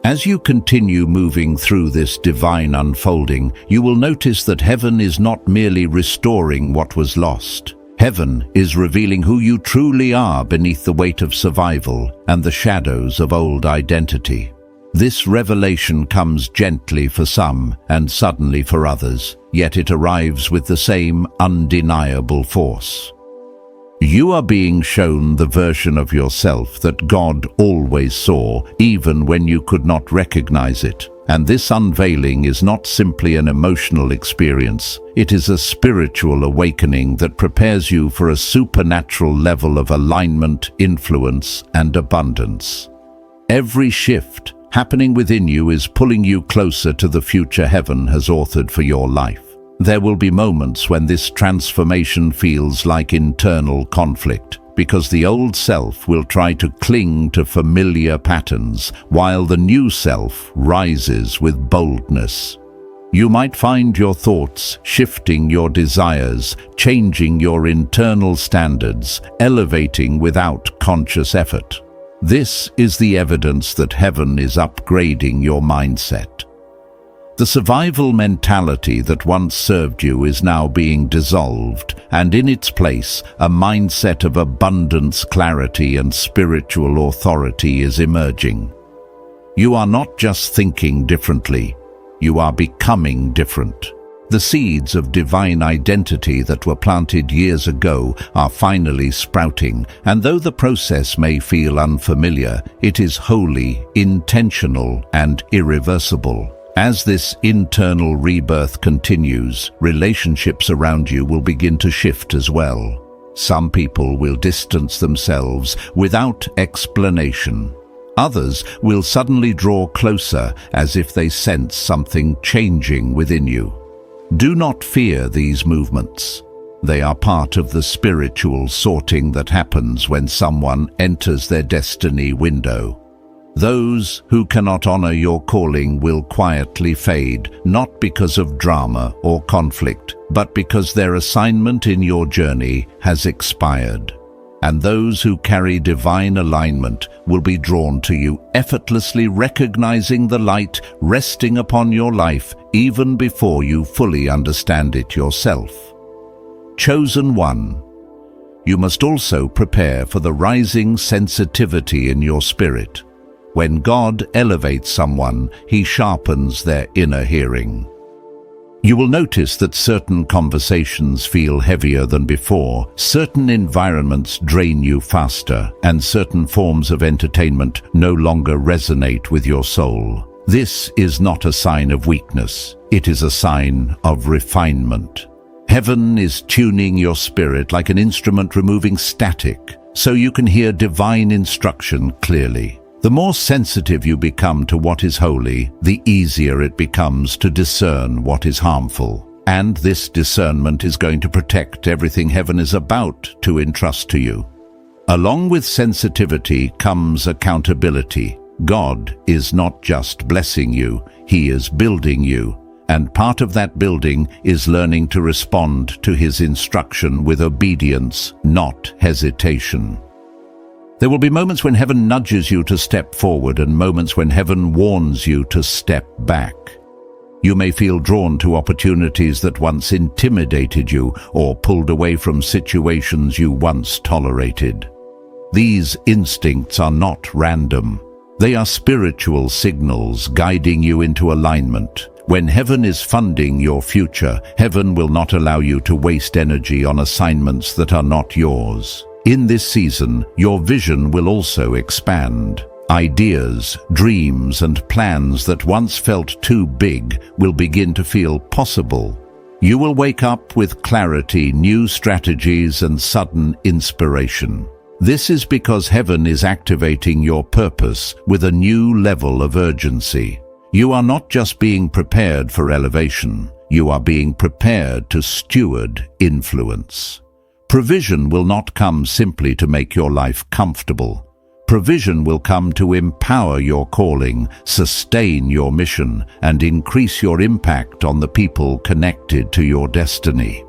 Speaker 1: As you continue moving through this divine unfolding, you will notice that heaven is not merely restoring what was lost. Heaven is revealing who you truly are beneath the weight of survival and the shadows of old identity. This revelation comes gently for some and suddenly for others, yet it arrives with the same undeniable force. You are being shown the version of yourself that God always saw, even when you could not recognize it. And this unveiling is not simply an emotional experience. It is a spiritual awakening that prepares you for a supernatural level of alignment, influence, and abundance. Every shift happening within you is pulling you closer to the future heaven has authored for your life. There will be moments when this transformation feels like internal conflict, because the old self will try to cling to familiar patterns, while the new self rises with boldness. You might find your thoughts shifting your desires, changing your internal standards, elevating without conscious effort. This is the evidence that heaven is upgrading your mindset. The survival mentality that once served you is now being dissolved, and in its place, a mindset of abundance, clarity, and spiritual authority is emerging. You are not just thinking differently, you are becoming different. The seeds of divine identity that were planted years ago are finally sprouting, and though the process may feel unfamiliar, it is wholly intentional and irreversible. As this internal rebirth continues, relationships around you will begin to shift as well. Some people will distance themselves without explanation. Others will suddenly draw closer as if they sense something changing within you. Do not fear these movements. They are part of the spiritual sorting that happens when someone enters their destiny window. Those who cannot honor your calling will quietly fade, not because of drama or conflict, but because their assignment in your journey has expired. And those who carry divine alignment will be drawn to you, effortlessly recognizing the light resting upon your life even before you fully understand it yourself. Chosen one, you must also prepare for the rising sensitivity in your spirit. When God elevates someone, He sharpens their inner hearing. You will notice that certain conversations feel heavier than before, certain environments drain you faster, and certain forms of entertainment no longer resonate with your soul. This is not a sign of weakness, it is a sign of refinement. Heaven is tuning your spirit like an instrument removing static, so you can hear divine instruction clearly. The more sensitive you become to what is holy, the easier it becomes to discern what is harmful. And this discernment is going to protect everything heaven is about to entrust to you. Along with sensitivity comes accountability. God is not just blessing you, He is building you. And part of that building is learning to respond to His instruction with obedience, not hesitation. There will be moments when heaven nudges you to step forward and moments when heaven warns you to step back. You may feel drawn to opportunities that once intimidated you or pulled away from situations you once tolerated. These instincts are not random. They are spiritual signals guiding you into alignment. When heaven is funding your future, heaven will not allow you to waste energy on assignments that are not yours. In this season, your vision will also expand. Ideas, dreams, and plans that once felt too big will begin to feel possible. You will wake up with clarity, new strategies, and sudden inspiration. This is because heaven is activating your purpose with a new level of urgency. You are not just being prepared for elevation, you are being prepared to steward influence. Provision will not come simply to make your life comfortable. Provision will come to empower your calling, sustain your mission, and increase your impact on the people connected to your destiny.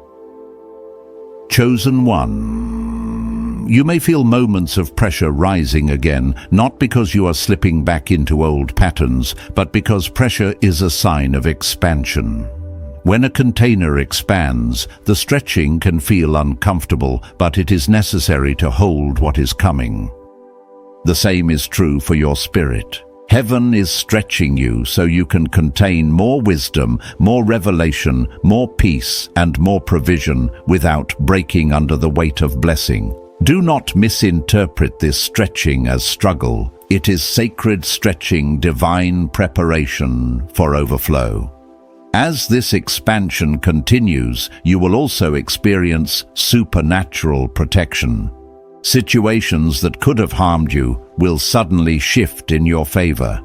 Speaker 1: Chosen one. You may feel moments of pressure rising again, not because you are slipping back into old patterns, but because pressure is a sign of expansion. When a container expands, the stretching can feel uncomfortable, but it is necessary to hold what is coming. The same is true for your spirit. Heaven is stretching you so you can contain more wisdom, more revelation, more peace, and more provision without breaking under the weight of blessing. Do not misinterpret this stretching as struggle. It is sacred stretching, divine preparation for overflow. As this expansion continues, you will also experience supernatural protection. Situations that could have harmed you will suddenly shift in your favor.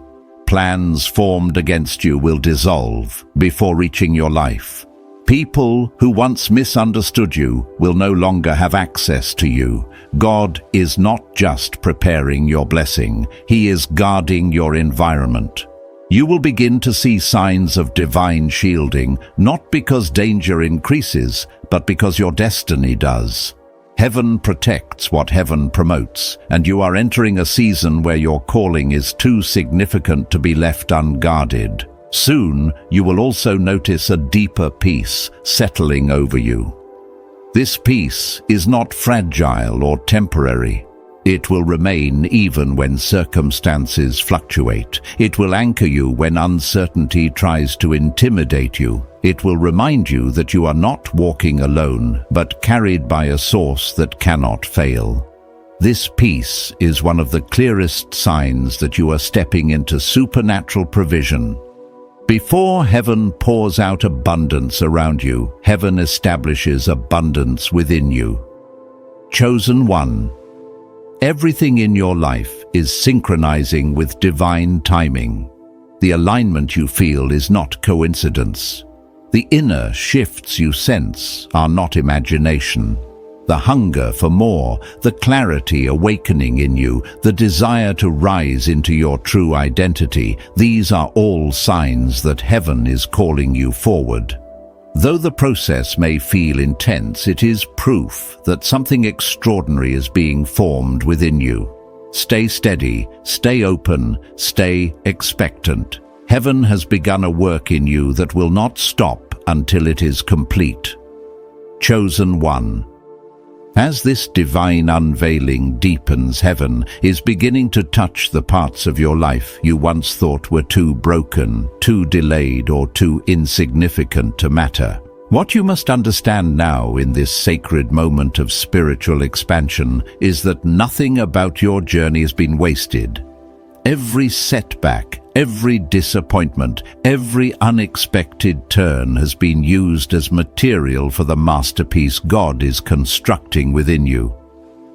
Speaker 1: Plans formed against you will dissolve before reaching your life. People who once misunderstood you will no longer have access to you. God is not just preparing your blessing, He is guarding your environment. You will begin to see signs of divine shielding, not because danger increases, but because your destiny does. Heaven protects what heaven promotes, and you are entering a season where your calling is too significant to be left unguarded. Soon, you will also notice a deeper peace settling over you. This peace is not fragile or temporary. It will remain even when circumstances fluctuate. It will anchor you when uncertainty tries to intimidate you. It will remind you that you are not walking alone, but carried by a source that cannot fail. This peace is one of the clearest signs that you are stepping into supernatural provision. Before heaven pours out abundance around you, heaven establishes abundance within you. Chosen one. Everything in your life is synchronizing with divine timing. The alignment you feel is not coincidence. The inner shifts you sense are not imagination. The hunger for more, the clarity awakening in you, the desire to rise into your true identity, these are all signs that heaven is calling you forward. Though the process may feel intense, it is proof that something extraordinary is being formed within you. Stay steady, stay open, stay expectant. Heaven has begun a work in you that will not stop until it is complete. Chosen one. As this divine unveiling deepens, heaven is beginning to touch the parts of your life you once thought were too broken, too delayed, or too insignificant to matter. What you must understand now in this sacred moment of spiritual expansion is that nothing about your journey has been wasted. Every setback, every disappointment, every unexpected turn has been used as material for the masterpiece God is constructing within you.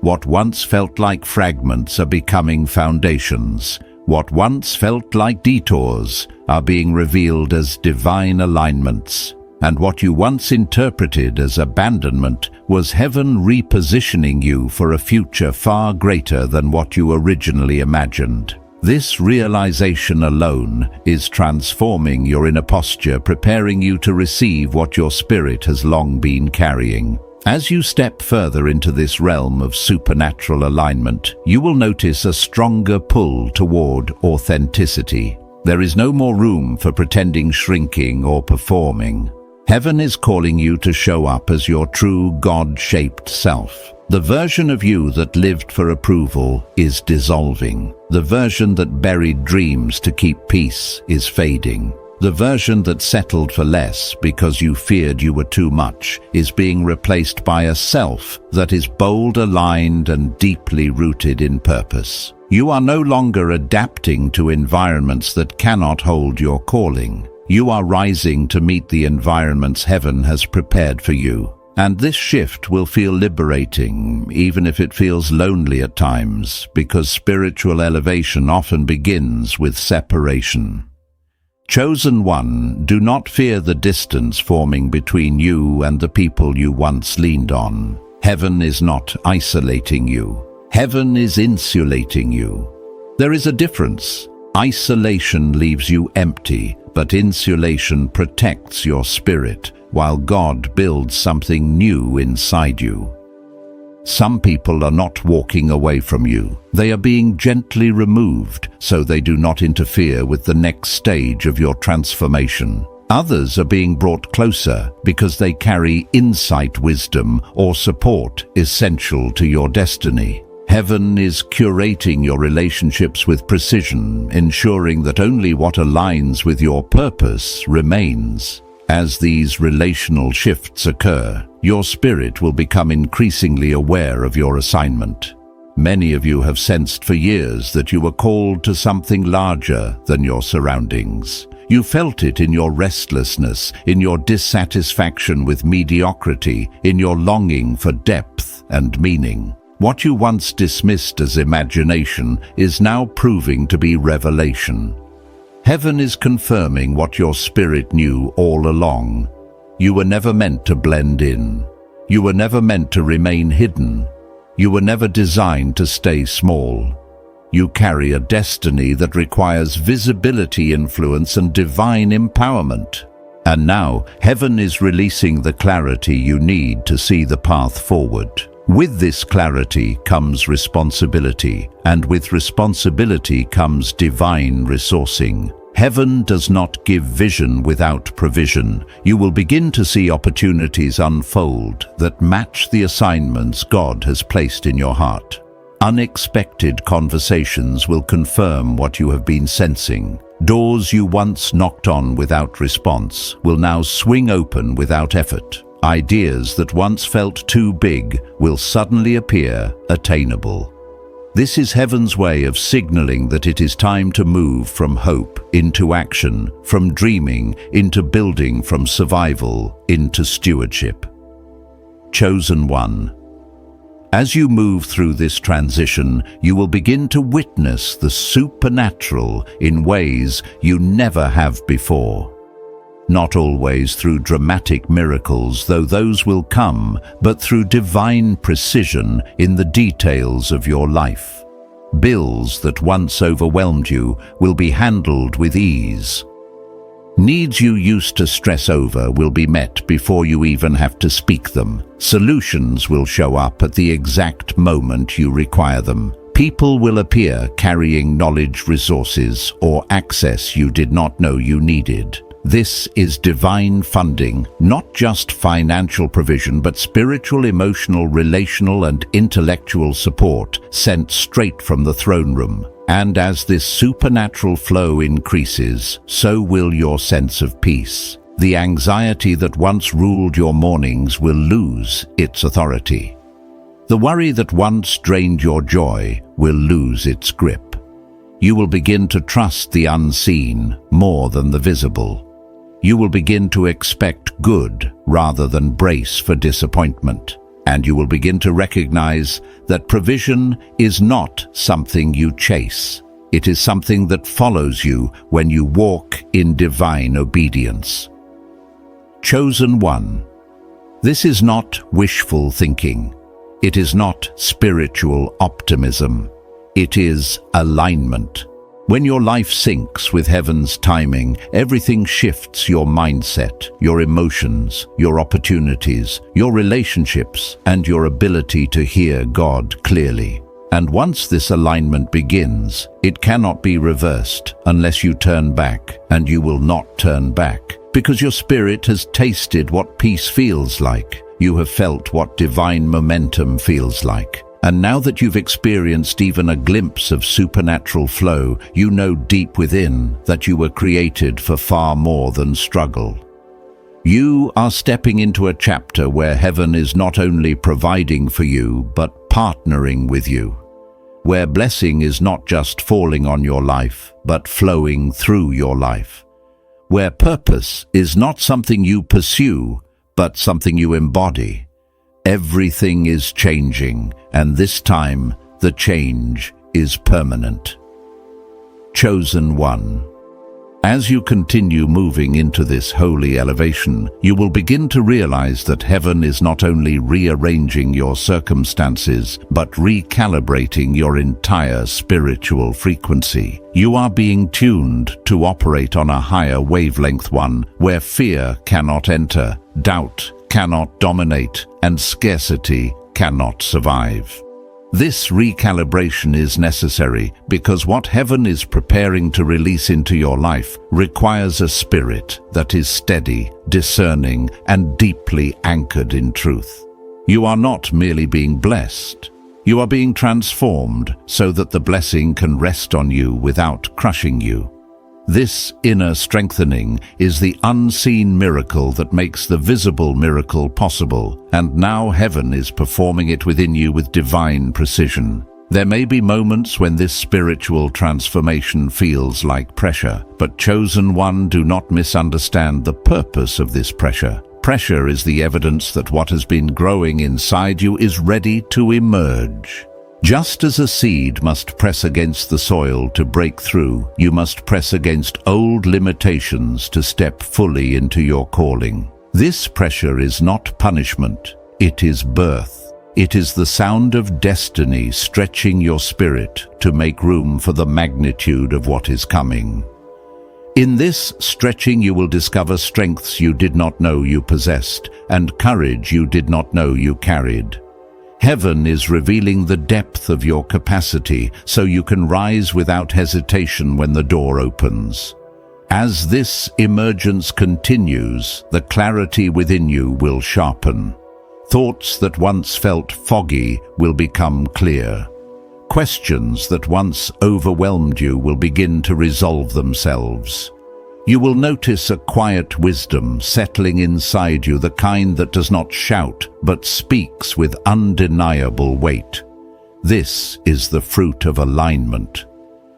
Speaker 1: What once felt like fragments are becoming foundations. What once felt like detours are being revealed as divine alignments. And what you once interpreted as abandonment was heaven repositioning you for a future far greater than what you originally imagined. This realization alone is transforming your inner posture, preparing you to receive what your spirit has long been carrying. As you step further into this realm of supernatural alignment, you will notice a stronger pull toward authenticity. There is no more room for pretending, shrinking, or performing. Heaven is calling you to show up as your true God-shaped self. The version of you that lived for approval is dissolving. The version that buried dreams to keep peace is fading. The version that settled for less because you feared you were too much is being replaced by a self that is bold, aligned, and deeply rooted in purpose. You are no longer adapting to environments that cannot hold your calling. You are rising to meet the environments heaven has prepared for you. And this shift will feel liberating, even if it feels lonely at times, because spiritual elevation often begins with separation. Chosen one, do not fear the distance forming between you and the people you once leaned on. Heaven is not isolating you. Heaven is insulating you. There is a difference. Isolation leaves you empty, but insulation protects your spirit, while God builds something new inside you. Some people are not walking away from you. They are being gently removed so they do not interfere with the next stage of your transformation. Others are being brought closer because they carry insight, wisdom, or support essential to your destiny. Heaven is curating your relationships with precision, ensuring that only what aligns with your purpose remains. As these relational shifts occur, your spirit will become increasingly aware of your assignment. Many of you have sensed for years that you were called to something larger than your surroundings. You felt it in your restlessness, in your dissatisfaction with mediocrity, in your longing for depth and meaning. What you once dismissed as imagination is now proving to be revelation. Heaven is confirming what your spirit knew all along. You were never meant to blend in. You were never meant to remain hidden. You were never designed to stay small. You carry a destiny that requires visibility, influence, and divine empowerment. And now, heaven is releasing the clarity you need to see the path forward. With this clarity comes responsibility, and with responsibility comes divine resourcing. Heaven does not give vision without provision. You will begin to see opportunities unfold that match the assignments God has placed in your heart. Unexpected conversations will confirm what you have been sensing. Doors you once knocked on without response will now swing open without effort. Ideas that once felt too big will suddenly appear attainable. This is heaven's way of signaling that it is time to move from hope into action, from dreaming into building, from survival into stewardship. Chosen one. As you move through this transition, you will begin to witness the supernatural in ways you never have before. Not always through dramatic miracles, though those will come, but through divine precision in the details of your life. Bills that once overwhelmed you will be handled with ease. Needs you used to stress over will be met before you even have to speak them. Solutions will show up at the exact moment you require them. People will appear carrying knowledge, resources, or access you did not know you needed. This is divine funding, not just financial provision, but spiritual, emotional, relational, and intellectual support sent straight from the throne room. And as this supernatural flow increases, so will your sense of peace. The anxiety that once ruled your mornings will lose its authority. The worry that once drained your joy will lose its grip. You will begin to trust the unseen more than the visible. You will begin to expect good rather than brace for disappointment. And you will begin to recognize that provision is not something you chase. It is something that follows you when you walk in divine obedience. Chosen one. This is not wishful thinking. It is not spiritual optimism. It is alignment. When your life syncs with heaven's timing, everything shifts: your mindset, your emotions, your opportunities, your relationships, and your ability to hear God clearly. And once this alignment begins, it cannot be reversed unless you turn back, and you will not turn back, because your spirit has tasted what peace feels like. You have felt what divine momentum feels like. And now that you've experienced even a glimpse of supernatural flow, you know deep within that you were created for far more than struggle. You are stepping into a chapter where heaven is not only providing for you, but partnering with you. Where blessing is not just falling on your life, but flowing through your life. Where purpose is not something you pursue, but something you embody. Everything is changing, and this time the change is permanent. Chosen one. As you continue moving into this holy elevation, you will begin to realize that heaven is not only rearranging your circumstances, but recalibrating your entire spiritual frequency. You are being tuned to operate on a higher wavelength, one where fear cannot enter, doubt cannot dominate, and scarcity cannot survive. This recalibration is necessary because what heaven is preparing to release into your life requires a spirit that is steady, discerning, and deeply anchored in truth. You are not merely being blessed. You are being transformed so that the blessing can rest on you without crushing you. This inner strengthening is the unseen miracle that makes the visible miracle possible, and now heaven is performing it within you with divine precision. There may be moments when this spiritual transformation feels like pressure, but chosen one, do not misunderstand the purpose of this pressure. Pressure is the evidence that what has been growing inside you is ready to emerge. Just as a seed must press against the soil to break through, you must press against old limitations to step fully into your calling. This pressure is not punishment, it is birth. It is the sound of destiny stretching your spirit to make room for the magnitude of what is coming. In this stretching you will discover strengths you did not know you possessed, and courage you did not know you carried. Heaven is revealing the depth of your capacity so you can rise without hesitation when the door opens. As this emergence continues, the clarity within you will sharpen. Thoughts that once felt foggy will become clear. Questions that once overwhelmed you will begin to resolve themselves. You will notice a quiet wisdom settling inside you, the kind that does not shout but speaks with undeniable weight. This is the fruit of alignment.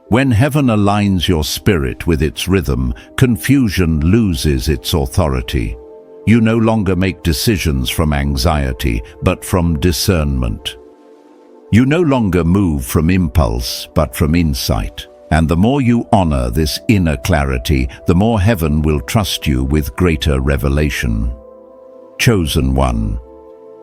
Speaker 1: When heaven aligns your spirit with its rhythm, confusion loses its authority. You no longer make decisions from anxiety, but from discernment. You no longer move from impulse, but from insight. And the more you honor this inner clarity, the more heaven will trust you with greater revelation. Chosen one.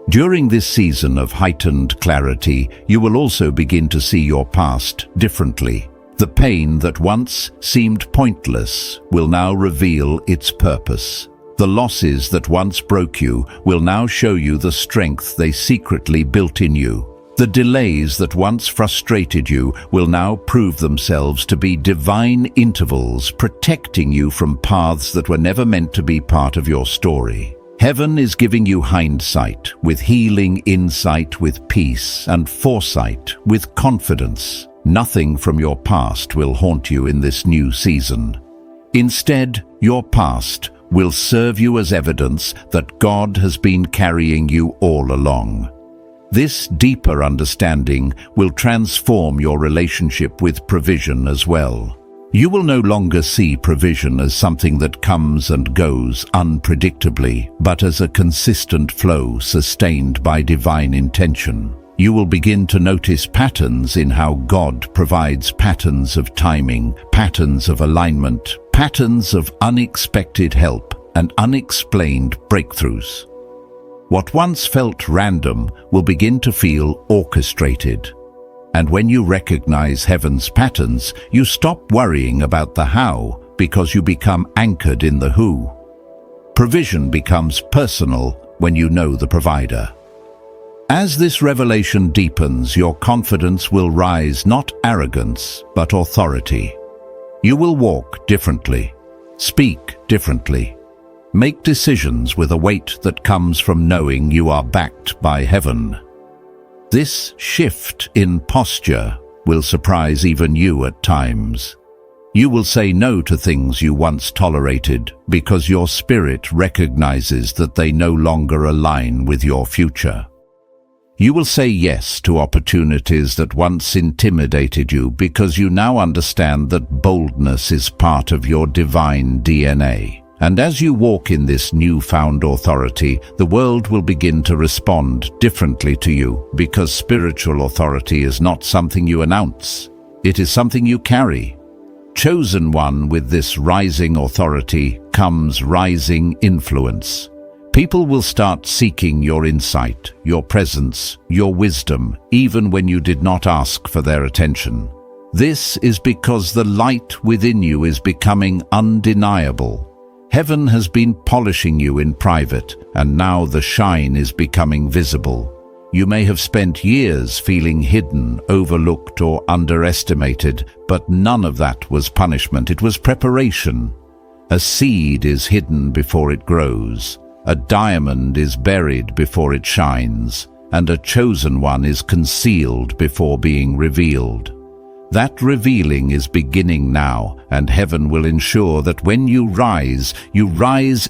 Speaker 1: During this season of heightened clarity, you will also begin to see your past differently. The pain that once seemed pointless will now reveal its purpose. The losses that once broke you will now show you the strength they secretly built in you. The delays that once frustrated you will now prove themselves to be divine intervals protecting you from paths that were never meant to be part of your story. Heaven is giving you hindsight with healing, insight with peace, and foresight with confidence. Nothing from your past will haunt you in this new season. Instead, your past will serve you as evidence that God has been carrying you all along. This deeper understanding will transform your relationship with provision as well. You will no longer see provision as something that comes and goes unpredictably, but as a consistent flow sustained by divine intention. You will begin to notice patterns in how God provides, patterns of timing, patterns of alignment, patterns of unexpected help, and unexplained breakthroughs. What once felt random will begin to feel orchestrated. And when you recognize heaven's patterns, you stop worrying about the how because you become anchored in the who. Provision becomes personal when you know the provider. As this revelation deepens, your confidence will rise, not arrogance, but authority. You will walk differently, speak differently, make decisions with a weight that comes from knowing you are backed by heaven. This shift in posture will surprise even you at times. You will say no to things you once tolerated because your spirit recognizes that they no longer align with your future. You will say yes to opportunities that once intimidated you because you now understand that boldness is part of your divine DNA. And as you walk in this newfound authority, the world will begin to respond differently to you because spiritual authority is not something you announce. It is something you carry. Chosen one, with this rising authority comes rising influence. People will start seeking your insight, your presence, your wisdom, even when you did not ask for their attention. This is because the light within you is becoming undeniable. Heaven has been polishing you in private, and now the shine is becoming visible. You may have spent years feeling hidden, overlooked, or underestimated, but none of that was punishment. It was preparation. A seed is hidden before it grows. A diamond is buried before it shines, and a chosen one is concealed before being revealed. That revealing is beginning now, and heaven will ensure that when you rise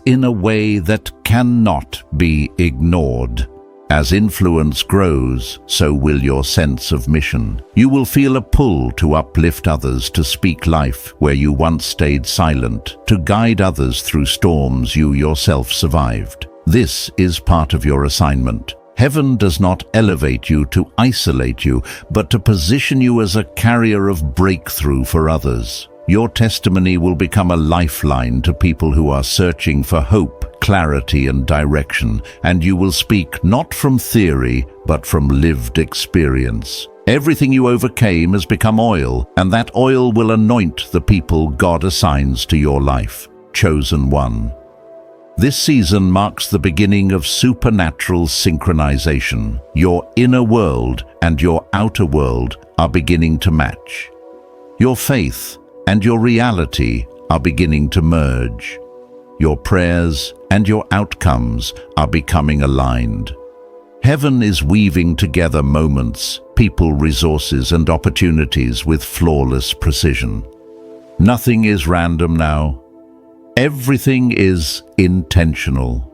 Speaker 1: in a way that cannot be ignored. As influence grows, so will your sense of mission. You will feel a pull to uplift others, to speak life where you once stayed silent, to guide others through storms you yourself survived. This is part of your assignment. Heaven does not elevate you to isolate you, but to position you as a carrier of breakthrough for others. Your testimony will become a lifeline to people who are searching for hope, clarity, and direction, and you will speak not from theory, but from lived experience. Everything you overcame has become oil, and that oil will anoint the people God assigns to your life. Chosen one. This season marks the beginning of supernatural synchronization. Your inner world and your outer world are beginning to match. Your faith and your reality are beginning to merge. Your prayers and your outcomes are becoming aligned. Heaven is weaving together moments, people, resources, and opportunities with flawless precision. Nothing is random now. Everything is intentional.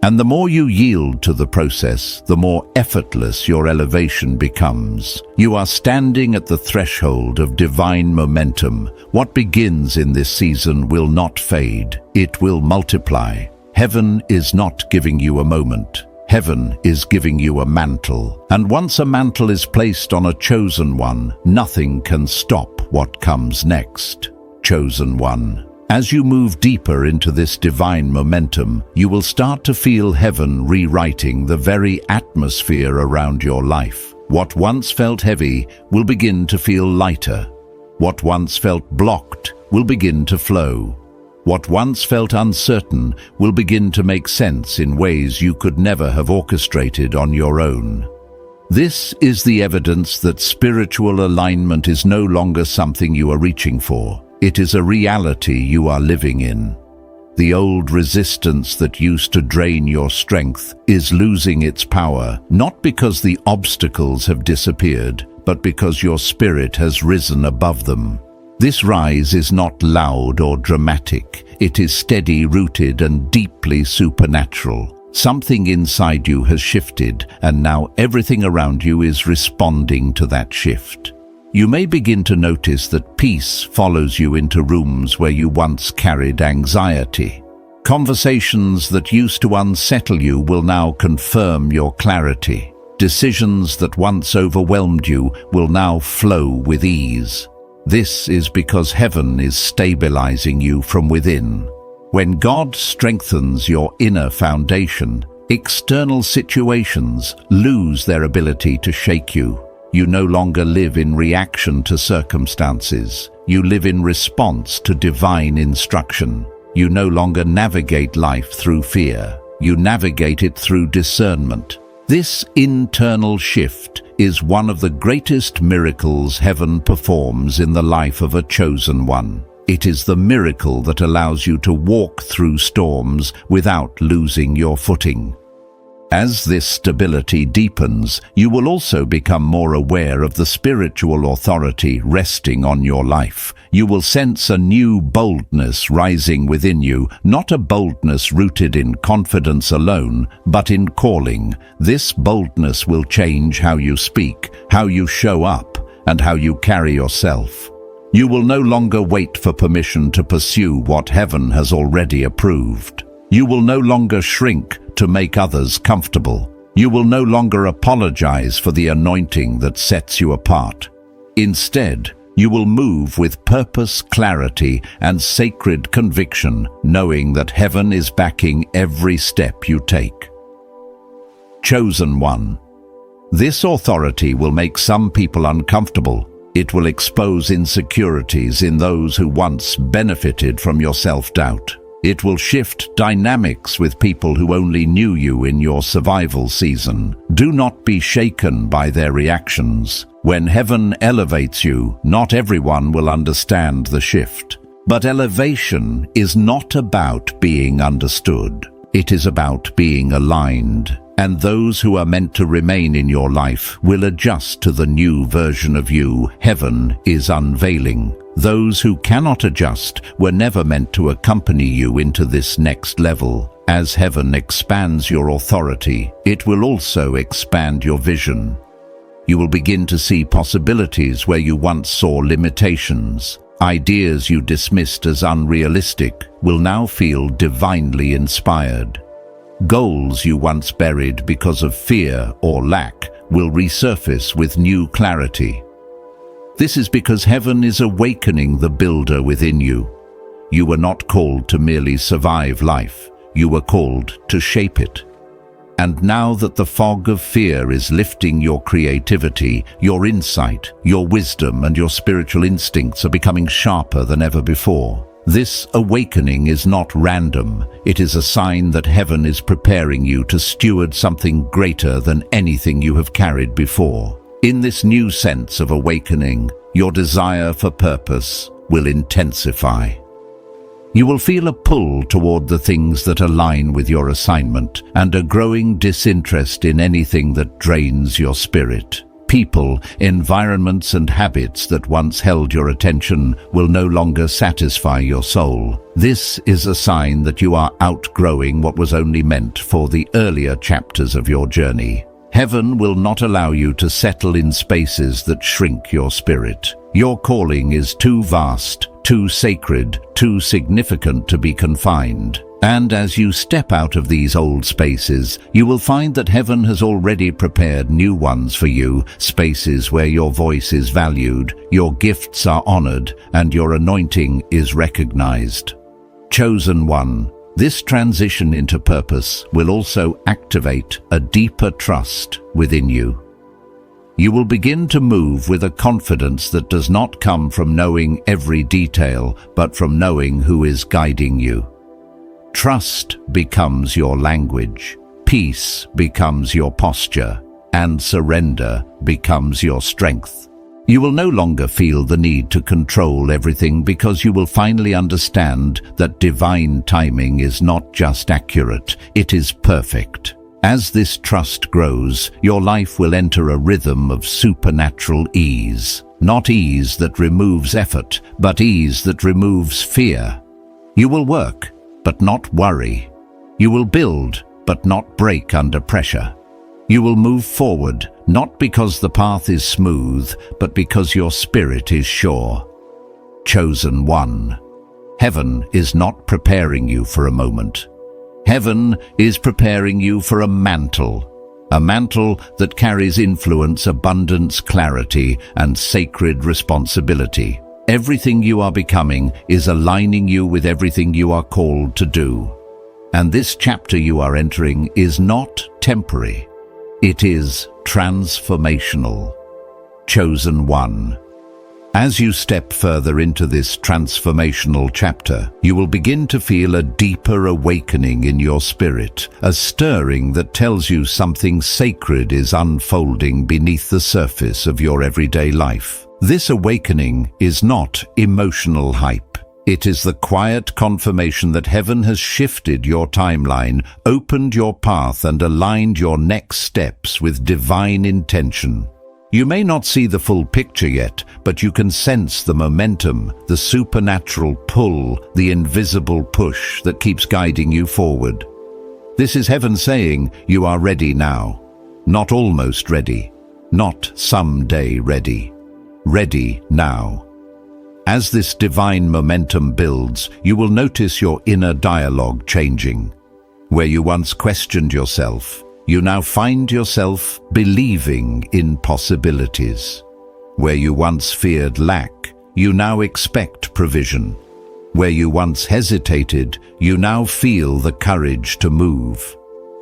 Speaker 1: And the more you yield to the process, the more effortless your elevation becomes. You are standing at the threshold of divine momentum. What begins in this season will not fade. It will multiply. Heaven is not giving you a moment. Heaven is giving you a mantle. And once a mantle is placed on a chosen one, nothing can stop what comes next. Chosen one. As you move deeper into this divine momentum, you will start to feel heaven rewriting the very atmosphere around your life. What once felt heavy will begin to feel lighter. What once felt blocked will begin to flow. What once felt uncertain will begin to make sense in ways you could never have orchestrated on your own. This is the evidence that spiritual alignment is no longer something you are reaching for. It is a reality you are living in. The old resistance that used to drain your strength is losing its power, not because the obstacles have disappeared, but because your spirit has risen above them. This rise is not loud or dramatic. It is steady, rooted, and deeply supernatural. Something inside you has shifted, and now everything around you is responding to that shift. You may begin to notice that peace follows you into rooms where you once carried anxiety. Conversations that used to unsettle you will now confirm your clarity. Decisions that once overwhelmed you will now flow with ease. This is because heaven is stabilizing you from within. When God strengthens your inner foundation, external situations lose their ability to shake you. You no longer live in reaction to circumstances. You live in response to divine instruction. You no longer navigate life through fear. You navigate it through discernment. This internal shift is one of the greatest miracles heaven performs in the life of a chosen one. It is the miracle that allows you to walk through storms without losing your footing. As this stability deepens, you will also become more aware of the spiritual authority resting on your life. You will sense a new boldness rising within you, not a boldness rooted in confidence alone, but in calling. This boldness will change how you speak, how you show up, and how you carry yourself. You will no longer wait for permission to pursue what heaven has already approved. You will no longer shrink to make others comfortable. You will no longer apologize for the anointing that sets you apart. Instead, you will move with purpose, clarity, and sacred conviction, knowing that heaven is backing every step you take. Chosen one. This authority will make some people uncomfortable. It will expose insecurities in those who once benefited from your self-doubt. It will shift dynamics with people who only knew you in your survival season. Do not be shaken by their reactions. When heaven elevates you, not everyone will understand the shift. But elevation is not about being understood. It is about being aligned. And those who are meant to remain in your life will adjust to the new version of you heaven is unveiling. Those who cannot adjust were never meant to accompany you into this next level. As heaven expands your authority, it will also expand your vision. You will begin to see possibilities where you once saw limitations. Ideas you dismissed as unrealistic will now feel divinely inspired. Goals you once buried because of fear or lack will resurface with new clarity. This is because heaven is awakening the builder within you. You were not called to merely survive life. You were called to shape it. And now that the fog of fear is lifting your creativity, your insight, your wisdom, and your spiritual instincts are becoming sharper than ever before. This awakening is not random. It is a sign that heaven is preparing you to steward something greater than anything you have carried before. In this new sense of awakening, your desire for purpose will intensify. You will feel a pull toward the things that align with your assignment and a growing disinterest in anything that drains your spirit. People, environments, and habits that once held your attention will no longer satisfy your soul. This is a sign that you are outgrowing what was only meant for the earlier chapters of your journey. Heaven will not allow you to settle in spaces that shrink your spirit. Your calling is too vast, too sacred, too significant to be confined. And as you step out of these old spaces, you will find that heaven has already prepared new ones for you, spaces where your voice is valued, your gifts are honored, and your anointing is recognized. Chosen one, this transition into purpose will also activate a deeper trust within you. You will begin to move with a confidence that does not come from knowing every detail, but from knowing who is guiding you. Trust becomes your language, peace becomes your posture, and surrender becomes your strength. You will no longer feel the need to control everything because you will finally understand that divine timing is not just accurate, it is perfect. As this trust grows, your life will enter a rhythm of supernatural ease. Not ease that removes effort, but ease that removes fear. You will work, but not worry. You will build, but not break under pressure. You will move forward, not because the path is smooth, but because your spirit is sure. Chosen one. Heaven is not preparing you for a moment. Heaven is preparing you for a mantle that carries influence, abundance, clarity, and sacred responsibility. Everything you are becoming is aligning you with everything you are called to do. And this chapter you are entering is not temporary. It is transformational. Chosen one. As you step further into this transformational chapter, you will begin to feel a deeper awakening in your spirit, a stirring that tells you something sacred is unfolding beneath the surface of your everyday life. This awakening is not emotional hype. It is the quiet confirmation that heaven has shifted your timeline, opened your path, and aligned your next steps with divine intention. You may not see the full picture yet, but you can sense the momentum, the supernatural pull, the invisible push that keeps guiding you forward. This is heaven saying, you are ready now. Not almost ready. Not someday ready. Ready now. As this divine momentum builds, you will notice your inner dialogue changing. Where you once questioned yourself, you now find yourself believing in possibilities. Where you once feared lack, you now expect provision. Where you once hesitated, you now feel the courage to move.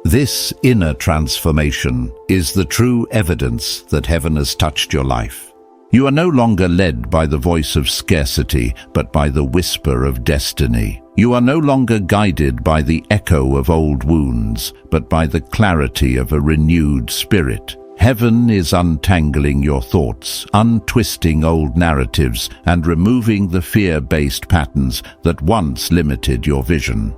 Speaker 1: This inner transformation is the true evidence that heaven has touched your life. You are no longer led by the voice of scarcity, but by the whisper of destiny. You are no longer guided by the echo of old wounds, but by the clarity of a renewed spirit. Heaven is untangling your thoughts, untwisting old narratives, and removing the fear-based patterns that once limited your vision.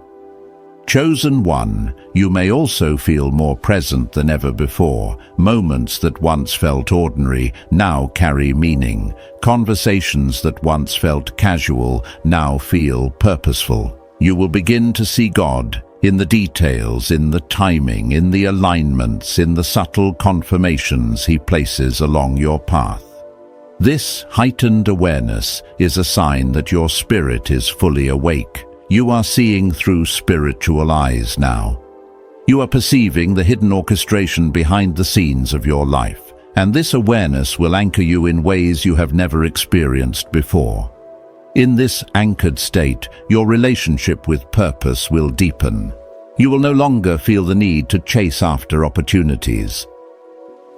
Speaker 1: Chosen one, you may also feel more present than ever before. Moments that once felt ordinary now carry meaning. Conversations that once felt casual now feel purposeful. You will begin to see God in the details, in the timing, in the alignments, in the subtle confirmations He places along your path. This heightened awareness is a sign that your spirit is fully awake. You are seeing through spiritual eyes now. You are perceiving the hidden orchestration behind the scenes of your life, and this awareness will anchor you in ways you have never experienced before. In this anchored state, your relationship with purpose will deepen. You will no longer feel the need to chase after opportunities.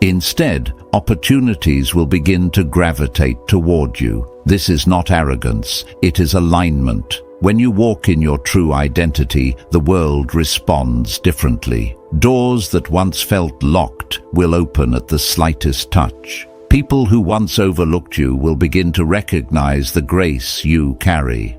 Speaker 1: Instead, opportunities will begin to gravitate toward you. This is not arrogance, it is alignment. When you walk in your true identity, the world responds differently. Doors that once felt locked will open at the slightest touch. People who once overlooked you will begin to recognize the grace you carry.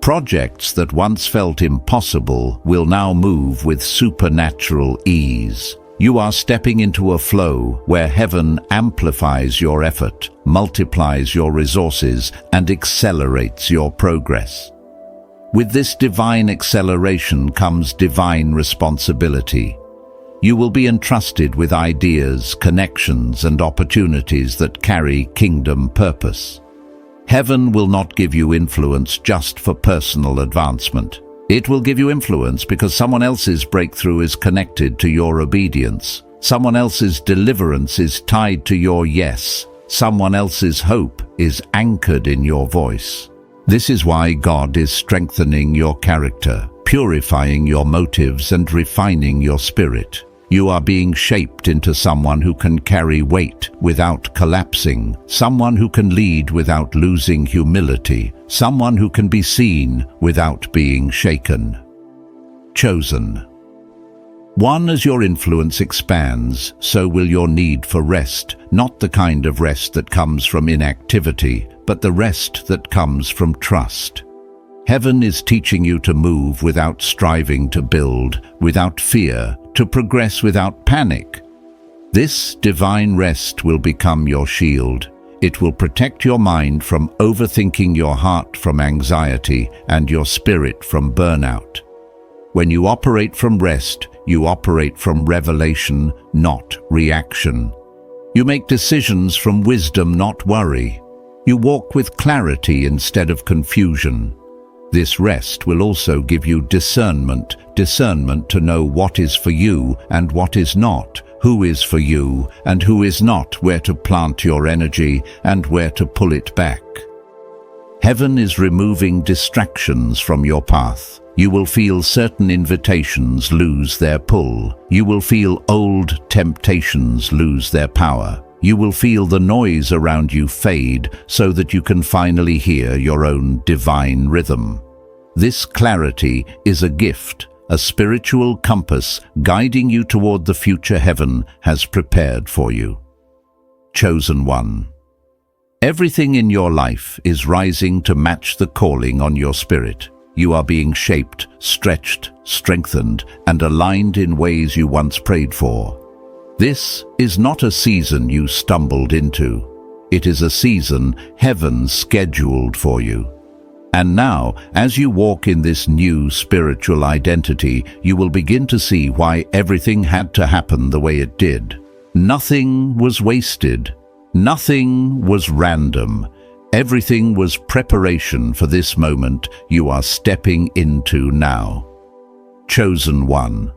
Speaker 1: Projects that once felt impossible will now move with supernatural ease. You are stepping into a flow where heaven amplifies your effort, multiplies your resources, and accelerates your progress. With this divine acceleration comes divine responsibility. You will be entrusted with ideas, connections, and opportunities that carry kingdom purpose. Heaven will not give you influence just for personal advancement. It will give you influence because someone else's breakthrough is connected to your obedience. Someone else's deliverance is tied to your yes. Someone else's hope is anchored in your voice. This is why God is strengthening your character, purifying your motives, and refining your spirit. You are being shaped into someone who can carry weight without collapsing, someone who can lead without losing humility, someone who can be seen without being shaken. Chosen. One, as your influence expands, so will your need for rest, not the kind of rest that comes from inactivity, but the rest that comes from trust. Heaven is teaching you to move without striving to build, without fear, to progress without panic. This divine rest will become your shield. It will protect your mind from overthinking, your heart from anxiety, and your spirit from burnout. When you operate from rest, you operate from revelation, not reaction. You make decisions from wisdom, not worry. You walk with clarity instead of confusion. This rest will also give you discernment to know what is for you and what is not, who is for you and who is not, where to plant your energy and where to pull it back. Heaven is removing distractions from your path. You will feel certain invitations lose their pull. You will feel old temptations lose their power. You will feel the noise around you fade so that you can finally hear your own divine rhythm. This clarity is a gift, a spiritual compass guiding you toward the future heaven has prepared for you. Chosen one. Everything in your life is rising to match the calling on your spirit. You are being shaped, stretched, strengthened, and aligned in ways you once prayed for. This is not a season you stumbled into. It is a season heaven scheduled for you. And now, as you walk in this new spiritual identity, you will begin to see why everything had to happen the way it did. Nothing was wasted. Nothing was random. Everything was preparation for this moment you are stepping into now. Chosen one.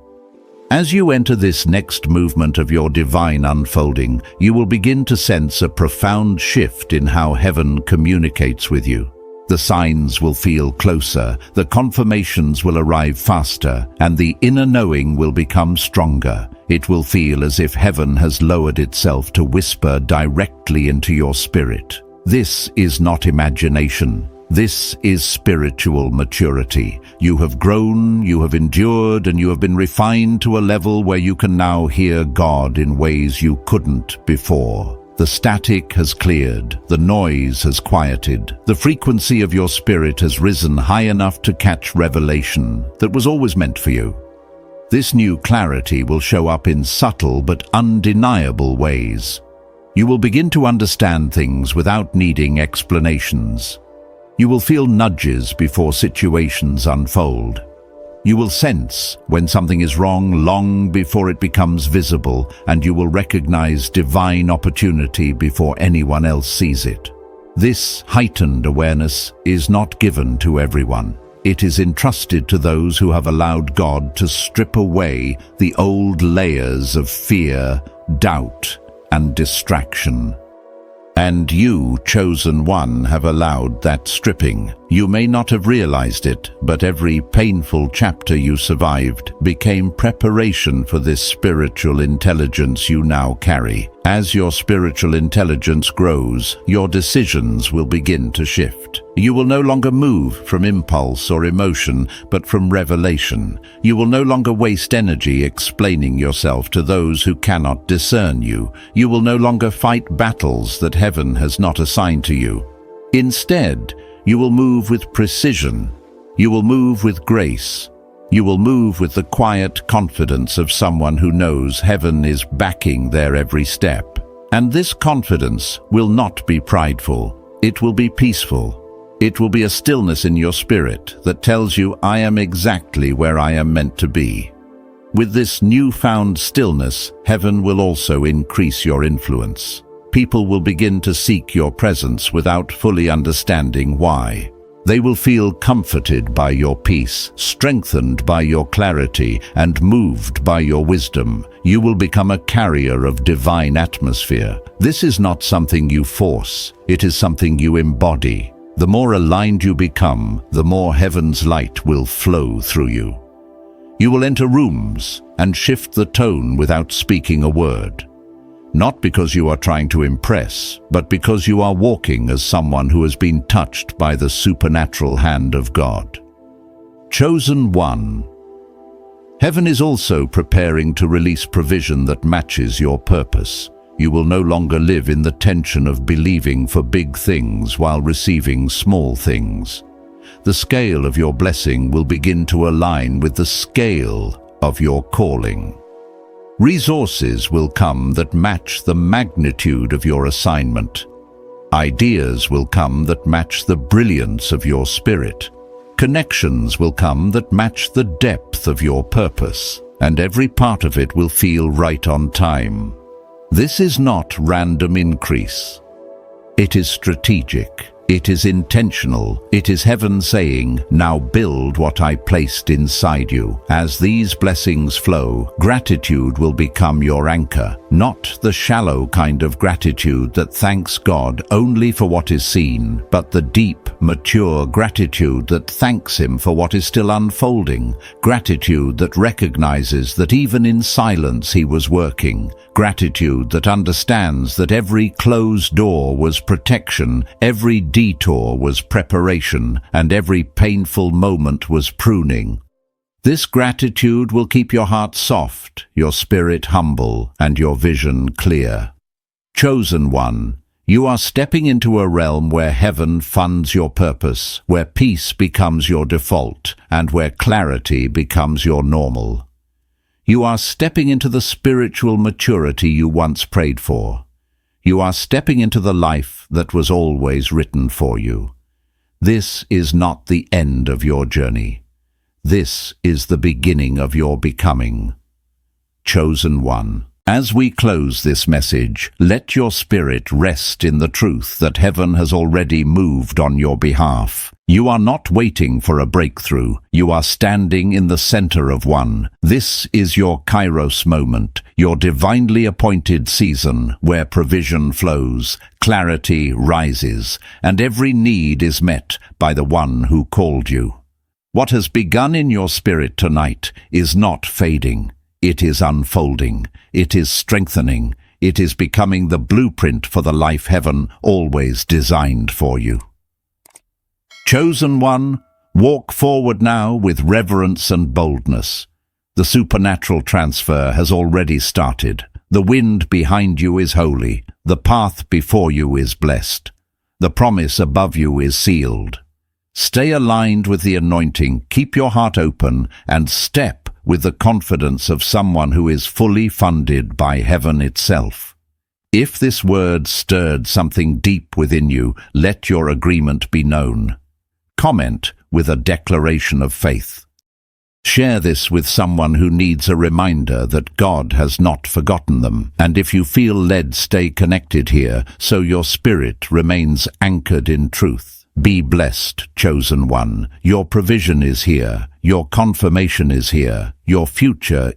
Speaker 1: As you enter this next movement of your divine unfolding, you will begin to sense a profound shift in how heaven communicates with you. The signs will feel closer, the confirmations will arrive faster, and the inner knowing will become stronger. It will feel as if heaven has lowered itself to whisper directly into your spirit. This is not imagination. This is spiritual maturity. You have grown, you have endured, and you have been refined to a level where you can now hear God in ways you couldn't before. The static has cleared, the noise has quieted, the frequency of your spirit has risen high enough to catch revelation that was always meant for you. This new clarity will show up in subtle but undeniable ways. You will begin to understand things without needing explanations. You will feel nudges before situations unfold. You will sense when something is wrong long before it becomes visible, and you will recognize divine opportunity before anyone else sees it. This heightened awareness is not given to everyone. It is entrusted to those who have allowed God to strip away the old layers of fear, doubt, and distraction. And you, chosen one, have allowed that stripping. You may not have realized it, but every painful chapter you survived became preparation for this spiritual intelligence you now carry. As your spiritual intelligence grows, your decisions will begin to shift. You will no longer move from impulse or emotion, but from revelation. You will no longer waste energy explaining yourself to those who cannot discern you. You will no longer fight battles that heaven has not assigned to you. Instead, you will move with precision. You will move with grace. You will move with the quiet confidence of someone who knows heaven is backing their every step. And this confidence will not be prideful. It will be peaceful. It will be a stillness in your spirit that tells you, I am exactly where I am meant to be. With this newfound stillness, heaven will also increase your influence. People will begin to seek your presence without fully understanding why. They will feel comforted by your peace, strengthened by your clarity, and moved by your wisdom. You will become a carrier of divine atmosphere. This is not something you force. It is something you embody. The more aligned you become, the more heaven's light will flow through you. You will enter rooms and shift the tone without speaking a word. Not because you are trying to impress, but because you are walking as someone who has been touched by the supernatural hand of God. Chosen one. Heaven is also preparing to release provision that matches your purpose. You will no longer live in the tension of believing for big things while receiving small things. The scale of your blessing will begin to align with the scale of your calling. Resources will come that match the magnitude of your assignment. Ideas will come that match the brilliance of your spirit. Connections will come that match the depth of your purpose, and every part of it will feel right on time. This is not random increase. It is strategic. It is intentional. It is heaven saying, now build what I placed inside you. As these blessings flow, gratitude will become your anchor, not the shallow kind of gratitude that thanks God only for what is seen, but the deep, mature gratitude that thanks Him for what is still unfolding, gratitude that recognizes that even in silence He was working, gratitude that understands that every closed door was protection, every detour was preparation, and every painful moment was pruning. This gratitude will keep your heart soft, your spirit humble, and your vision clear. Chosen one, you are stepping into a realm where heaven funds your purpose, where peace becomes your default, and where clarity becomes your normal. You are stepping into the spiritual maturity you once prayed for. You are stepping into the life that was always written for you. This is not the end of your journey. This is the beginning of your becoming. Chosen one. As we close this message, let your spirit rest in the truth that heaven has already moved on your behalf. You are not waiting for a breakthrough. You are standing in the center of one. This is your Kairos moment, your divinely appointed season where provision flows, clarity rises, and every need is met by the one who called you. What has begun in your spirit tonight is not fading. It is unfolding. It is strengthening. It is becoming the blueprint for the life heaven always designed for you. Chosen one, walk forward now with reverence and boldness. The supernatural transfer has already started. The wind behind you is holy. The path before you is blessed. The promise above you is sealed. Stay aligned with the anointing, keep your heart open, and step with the confidence of someone who is fully funded by heaven itself. If this word stirred something deep within you, let your agreement be known. Comment with a declaration of faith. Share this with someone who needs a reminder that God has not forgotten them. And if you feel led, stay connected here so your spirit remains anchored in truth. Be blessed, chosen one. Your provision is here. Your confirmation is here. Your future